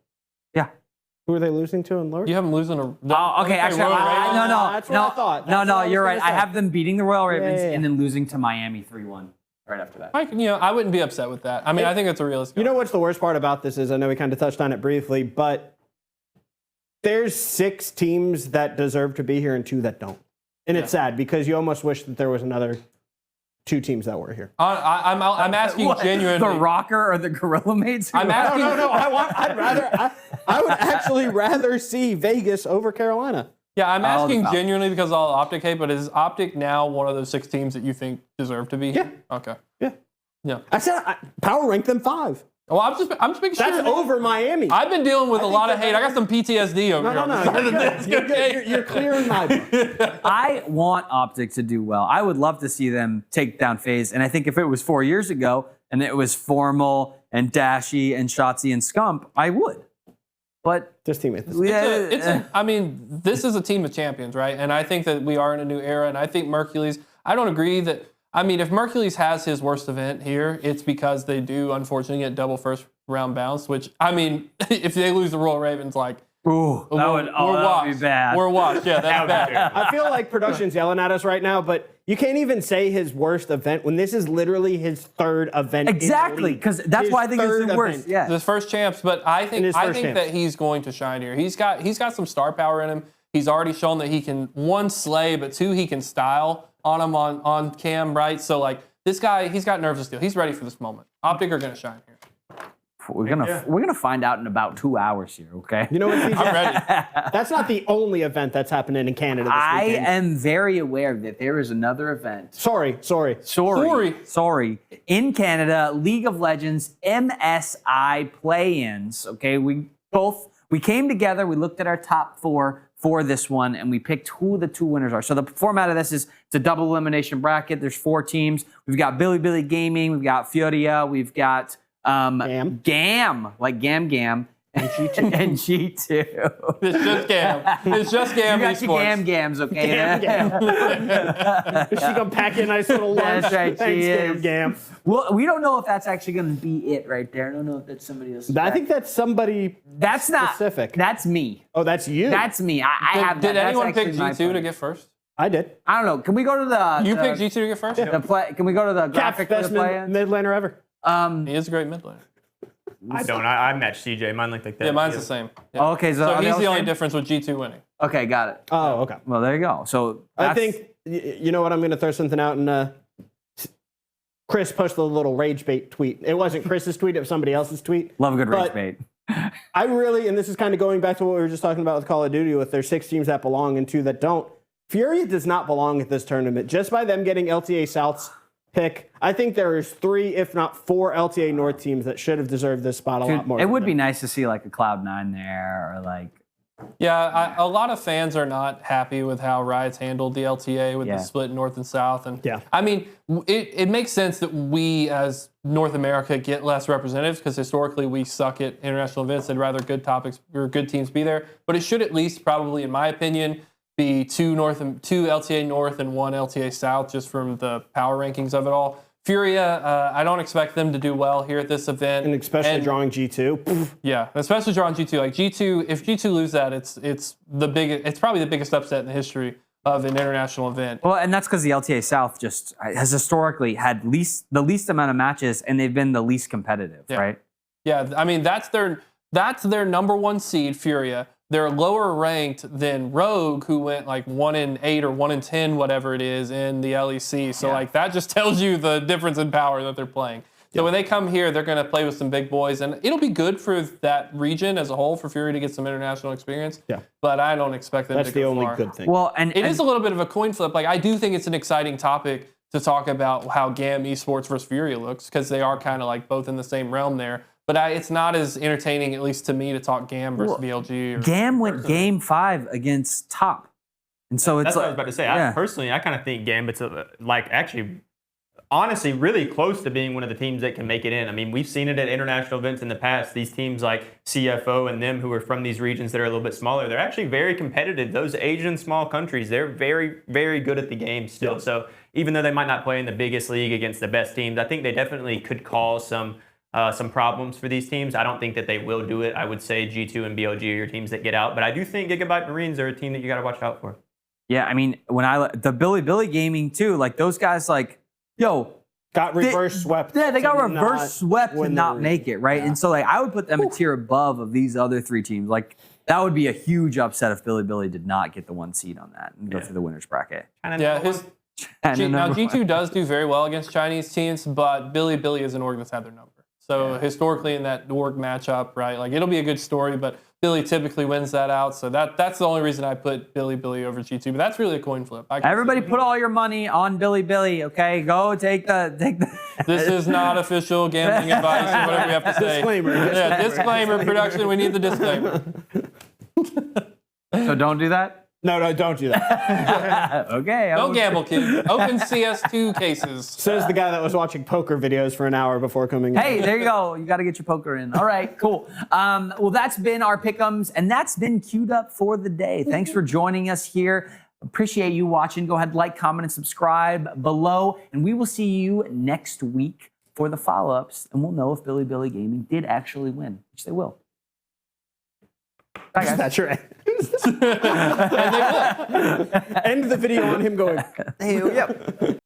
Yeah. Who are they losing to in Lord? You have them losing a. Oh, okay. Actually, no, That's what I thought. That's what I was you're right. gonna I say. have them beating the Royal Ravens yeah. and then losing to Miami 3-1 right after that. I wouldn't be upset with that. I mean, I think it's a realistic. You know what's the worst part about this is, I know we kind of touched on it briefly, but there's 6 teams that deserve to be here and 2 that don't. And it's sad because you almost wish that there was another 2 teams that were here. I'm asking What, genuinely. The Rocker or the Gorilla Mates? I'm asking. No. I would actually rather see Vegas over Carolina. Yeah, I'm asking Falcons. genuinely because all Optic hate, but is Optic now one of those 6 teams that you think deserve to be here? Yeah. Okay. Yeah. Yeah. I said I power rank them 5. Well, I'm just making sure. That's over Miami. I've been dealing with a think lot of that- hate. I got some PTSD over here. No. You're good. You're clearing my book. I want Optic to do well. I would love to see them take down FaZe. And I think if it was 4 years ago and it was Formal and Dashy and Shotzi and Scump, I would. But This team is. I mean, this is a team of champions, right? And I think that we are in a new era. And I think Mercules, I don't agree that. I mean, if Mercules has his worst event here, it's because they do unfortunately get double first round bounce. Which I mean, if they lose the Royal Ravens, like, ooh, that would be bad. We're washed. Yeah, that's bad. I feel like production's yelling at us right now, but you can't even say his worst event when this is literally his 3rd event. Exactly, because that's why I think it's the worst. Yeah. His first champs, but I think champs. that he's going to shine here. He's got some star power in him. He's already shown that he can 1 slay, but 2 he can style on him on cam, right? So like this guy, he's got nerves of steel. He's ready for this moment. Optic are gonna shine here. We're gonna find out in about 2 hours here, okay? You know what, CJ? I'm ready. That's not the only event that's happening in Canada this weekend. I am very aware that there is another event. Sorry. Sorry. In Canada, League of Legends MSI Play Ins. Okay, we came together. We looked at our top 4 for this one, and we picked who the 2 winners are. So the format of this is it's a double elimination bracket. There's 4 teams. We've got Billy Gaming. We've got Furia. We've got Gam, like Gam. And G2. And G2. It's just Gam. It's just Gam You got your Esports. Gams, okay? Is she gonna pack a nice little lunch? That's right, Thanks, she is. Gam. Well, we don't know if that's actually going to be it right there. I don't know if that's somebody else. I think that's somebody that's not specific. That's me. Oh, that's you. That's me. I have that. Did anyone That's pick actually my G2 to play. get first? I did. I don't know. Can we go to the? You the, picked G2 to get first? the play? Can we go to the graphic for Best the play? mid laner ever. He is a great mid laner. I don't. I match CJ. Mine looked like that. Yeah, mine's the same. Yeah. Oh, okay, So are they he's all the only same? difference with G2 winning. Okay, got it. Oh, okay. Well, there you go. So I that's, think you know what, I'm going to throw something out, and Chris posted a little rage bait tweet. It wasn't Chris's tweet; it was somebody else's tweet. love a good race but bait. I really, and this is kind of going back to what we were just talking about with Call of Duty, with their 6 teams that belong and 2 that don't. Fury does not belong at this tournament. Just by them getting LTA South's pick, I think there is 3, if not 4, LTA North teams that should have deserved this spot a lot more. It would than be them. nice to see like a Cloud9 there, or like. Yeah, a lot of fans are not happy with how Riot's handled the LTA with the split north and south. And Yeah. I mean, it makes sense that we as North America get less representatives because historically we suck at international events. They'd rather good topics or good teams be there. But it should at least probably, in my opinion, be 2 LTA North and 1 LTA South, just from the power rankings of it all. Furia, I don't expect them to do well here at this event, And especially drawing G2. Yeah, especially drawing G2. Like G2, if G2 lose that, it's the biggest. It's probably the biggest upset in the history of an international event. Well, and that's because the LTA South just has historically had the least amount of matches, and they've been the least competitive, right? Yeah, I mean that's their number 1 seed, Furia, they're lower ranked than Rogue, who went like 1-8 or 1-10, whatever it is, in the LEC. So like that just tells you the difference in power that they're playing. So when they come here, they're going to play with some big boys, and it'll be good for that region as a whole for Fury to get some international experience. Yeah. But I don't expect them to go far. That's the only good thing. Well, and it is a little bit of a coin flip. Like I do think it's an exciting topic to talk about how GAM Esports versus Fury looks, because they are kind of like both in the same realm there. But it's not as entertaining, at least to me, to talk GAM versus BLG. GAM went Game 5 against Top. And so it's that's what I was about to say. I kind of think Gambit's like actually, honestly, really close to being one of the teams that can make it in. I mean, we've seen it at international events in the past. These teams like CFO and them who are from these regions that are a little bit smaller, they're actually very competitive. Those Asian small countries, they're very, very good at the game still. Yeah. So even though they might not play in the biggest league against the best teams, I think they definitely could cause some problems for these teams. I don't think that they will do it. I would say G2 and BLG are your teams that get out, but I do think Gigabyte Marines are a team that you got to watch out for. Yeah, I mean, the Billy Gaming too, like those guys, like, got reverse swept. Yeah, they got reverse swept to not make it, right? Yeah. And so like I would put them a tier above of these other three teams. Like that would be a huge upset if Billy did not get the 1 seed on that and go through the winner's bracket. Now G2 does do very well against Chinese teams, but Billy is an org that's had their number. So historically in that org matchup, right, like it'll be a good story, but Billy typically wins that out. So that's the only reason I put Billy over G2. But that's really a coin flip. Everybody put all your money on Billy, okay? Go take the This is not official gambling advice or whatever we have to say. Disclaimer, production, we need the disclaimer. So don't do that? No, don't do that. Okay. Don't gamble, kid. Open CS2 cases. Says the guy that was watching poker videos for an hour before coming in. Hey, there you go. You got to get your poker in. All right, cool. Well, that's been our Pickems, and that's been queued up for the day. Thanks for joining us here. Appreciate you watching. Go ahead, like, comment, and subscribe below, and we will see you next week for the follow-ups, and we'll know if Billy Gaming did actually win, which they will. Bye, guys. That's right. End the video on him going, hey, yep.